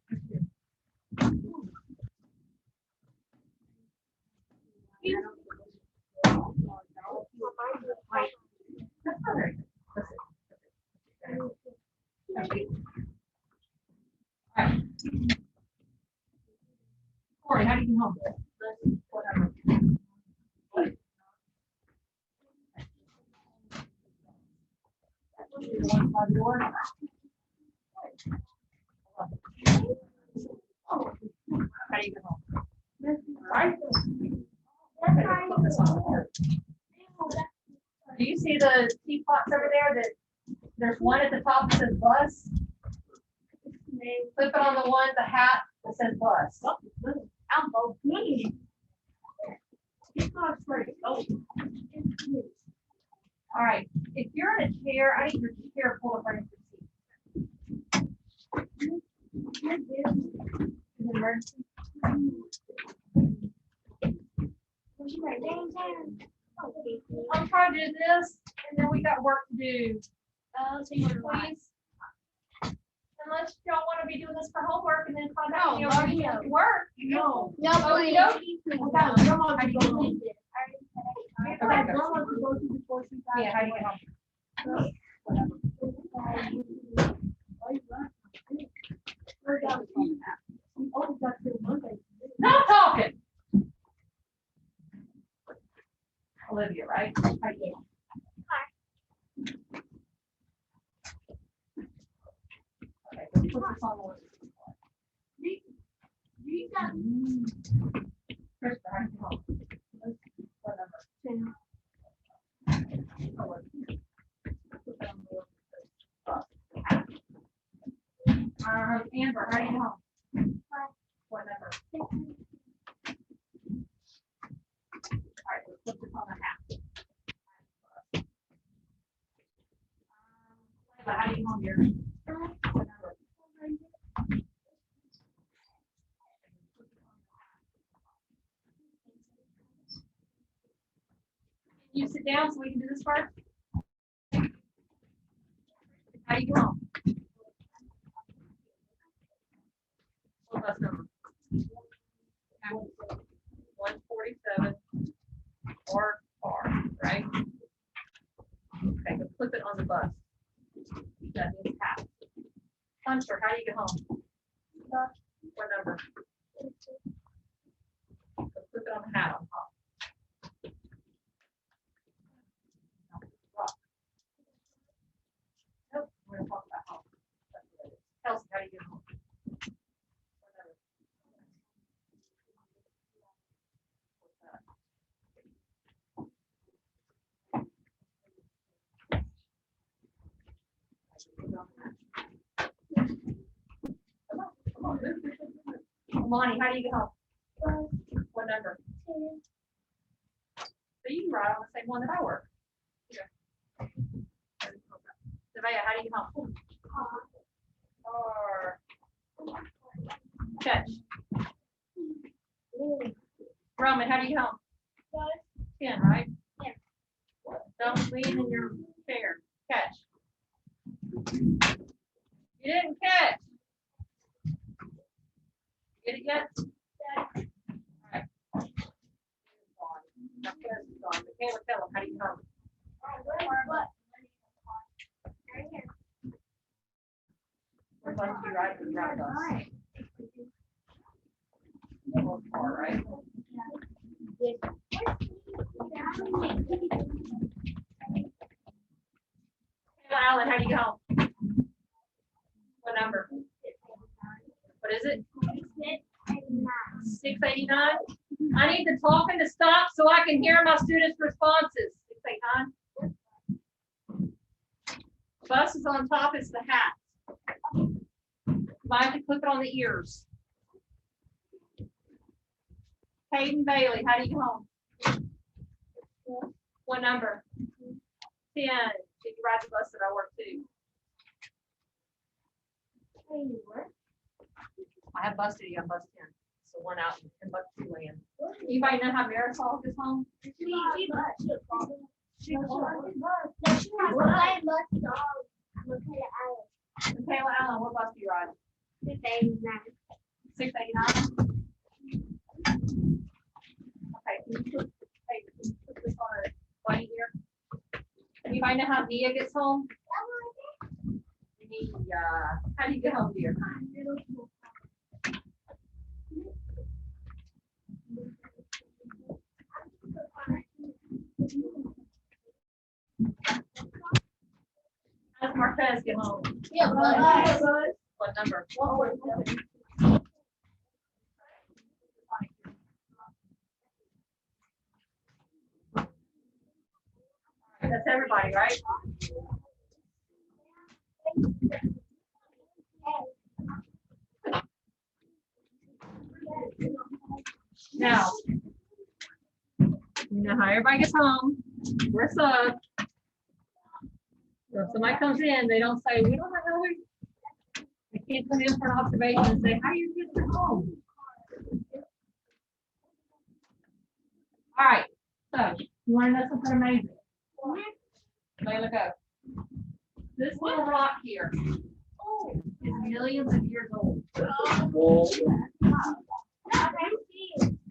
That's not very good. Okay. All right. Corey, how do you get home? Whatever. One by the door. How do you get home? Right? Okay, put this on the board. Do you see the teapots over there that there's one at the top that says bus? Flip it on the one, the hat that says bus. I'm both me. It's not straight. Oh. All right, if you're in a chair, I need your chair full of furniture seats. An emergency. I'm trying to do this, and then we got work to do. Please. Unless y'all want to be doing this for homework and then contact me over to work. No. No, please. Yeah, how do you get home? Not talking. Olivia, right? How do you get home? Okay, let's put this on the list. Krista, how do you get home? What number? Amber, how do you get home? What number? All right, let's put this on the map. How do you get home here? What number? You sit down so we can do this part. How do you get home? What bus number? 147 or car, right? Okay, so flip it on the bus. That means half. Hunter, how do you get home? What number? So flip it on the hat on top. Nope, we're gonna talk about home. That's what it is. Kelsey, how do you get home? What number? Come on, move. Lonnie, how do you get home? What number? So you can ride on the same one that I work. Nevaeh, how do you get home? Or catch. Roman, how do you get home? 10, right? Yeah. Don't lean in your chair. Catch. ride the bus? A little far, right? Hey, Alan, how do you get home? What number? What is it? 689. I need the talking to stop so I can hear my students' responses. 689. Bus is on top, it's the hat. I have to clip it on the ears. Hayden Bailey, how do you get home? What number? 10. Did you ride the bus that I work too? I have bus duty on bus 10. So one out in Timbuktu land. Anybody know how Marisol gets home? Michaela Allen, what bus do you ride? 689. Okay, can you put this on a bunny here? Anybody know how Mia gets home? How do you get home, dear? How does Marquez get home? What number? That's everybody, right? Now, you know how everybody gets home. We're sub. So if somebody comes in, they don't say, we don't have no way. They can't come in for an observation and say, how are you getting home? All right, so you want to know something amazing? Layla, go. This little rock here is millions of years old.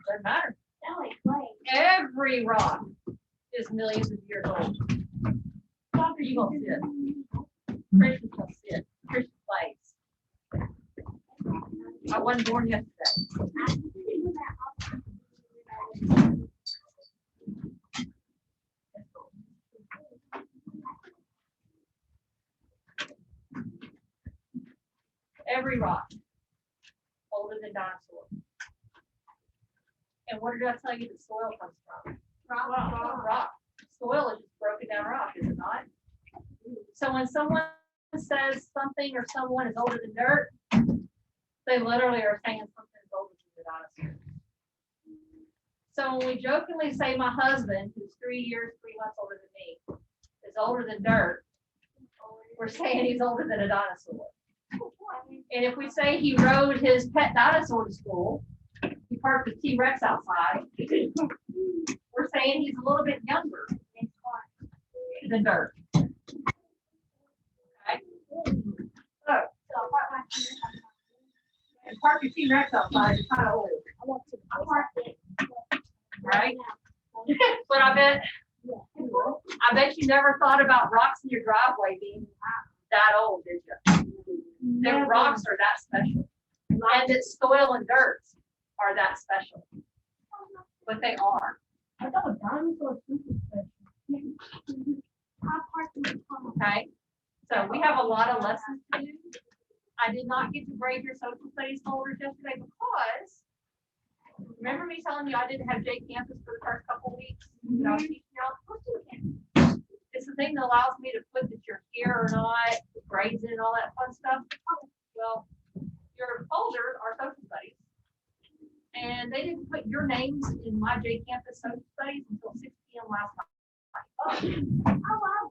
Doesn't matter. Every rock is millions of years old. You gonna sit. Christian's gonna sit. Christian plays. I wasn't born yesterday. Every rock older than dinosaurs. And where did I tell you the soil comes from? Rock. Soil is just broken down rock, is it not? So when someone says something or someone is older than dirt, they literally are saying something is older than the dinosaurs. So when we jokingly say my husband, who's 3 years, 3 months older than me, is older than dirt, we're saying he's older than a dinosaur. And if we say he rode his pet dinosaur to school, he parked the T-Rex outside, we're saying he's a little bit younger than dirt. Okay? So, and park your T-Rex outside is kind of old. Right? But I bet you never thought about rocks in your driveway being that old, did you? That rocks are that special. And that soil and dirt are that special. But they are. I thought dinosaurs were super special. Okay, so we have a lot of lessons to do. I did not get to grade your social studies folders yesterday because remember me telling you I didn't have J Campus for the first couple of weeks? You know, it's the thing that allows me to put that you're here or not, grades and all that fun stuff. Well, your folders are social studies. And they didn't put your names in my J Campus social studies until 6 p.m. last night.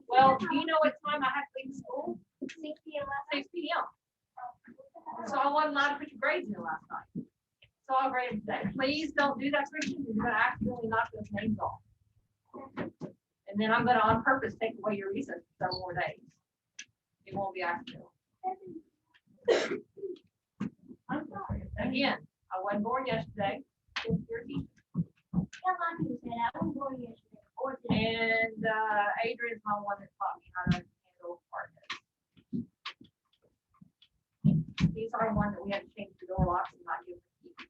Well, do you know what time I have to leave school? 6 p.m. 6 p.m. So I wasn't allowed to put your grades in last night. So I'll grade them today. Please don't do that, Christian. You're going to accidentally knock those names off. And then I'm going to on purpose take away your recess for several more days. It won't be accidental. Again, I wasn't born yesterday. You're a teacher. And Adrian's my one that taught me how to handle partners. He's It's our one that we had to change the door locks and not give the key.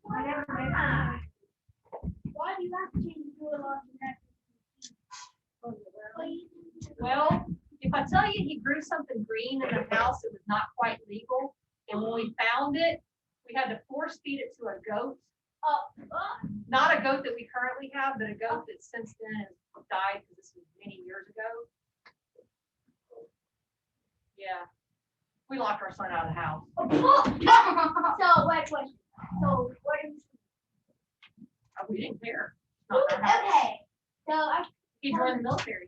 Why do you have to change the door lock and that? Well, if I tell you he grew something green in the house, it was not quite legal. And when we found it, we had to force feed it to a goat. Not a goat that we currently have, but a goat that since then has died because this was many years ago. Yeah. We locked our son out of the house. So, wait, question. So, what is? We didn't care. Not in our house. Okay. So, He joined the military.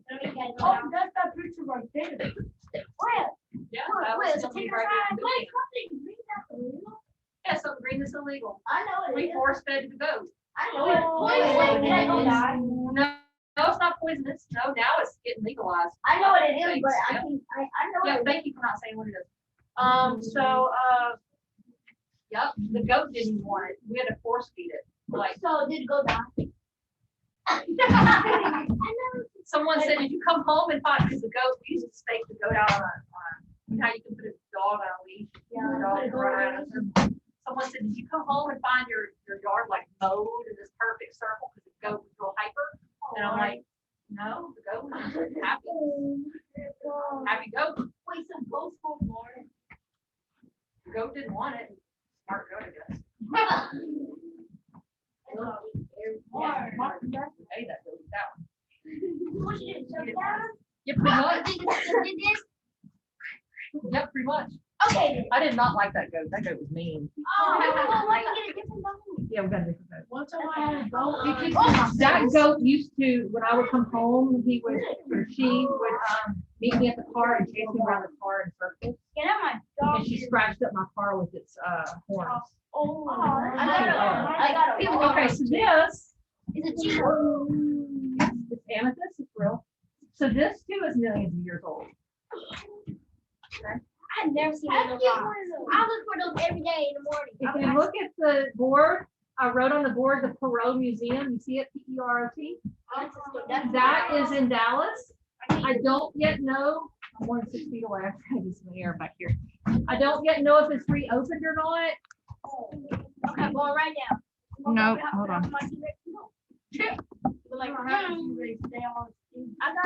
that's that picture right there. Where? Yeah. Where? that was Where? something Take right a there. ride. Wait, something green that's illegal? Yeah, something green is illegal. I know it We is. force fed the goat. I know it. Wait, can I go die? No, it's not poisonous. No, now it's getting legalized. I know what it is, but I Yep. can, I know Yeah, what it is. thank you for not saying what it is. Yep, the goat didn't want it. We had to force feed it. Like, So, did it go die? I know. someone said, did you come home and find, because the goat, we used to stake the goat out you know how you can put a dog on a leash? Yeah, The dog can run around. Someone said, did you come home and find your yard like mowed in this perfect circle because the goat was real hyper? And I'm like, no, the goat was happy. Happy goat. Wait, some ghost for more. The goat didn't want it. Smart goat, I guess. Yeah, Mark, hey, that goat, that one. Push it, jump down. Yeah, pretty much. Did this? Yep, pretty much. Okay. I did not like that goat. That goat was mean. Oh, well, why don't you get a different bone? Yeah, we got a different goat. Once in a while, go. That goat used to, when I would come home, he would, or she would, meet me at the car and chase me around the car in circles. Get out my dog. And she scratched up my car with its, horns. Oh, I got a. Okay, so this, Is it cheap? it's amethyst, it's real. So this too is millions of years old. I've never seen one of those. I look for those every day in the morning. If you look at the board, I wrote on the board, the Perot Museum, you see it, P-E-R-O-T? That is in Dallas. I don't yet know, I'm more than 6 feet away, I have some air back here. I don't yet know if it's reopened or not. Okay, I'm going right now. No, hold on. Like, I got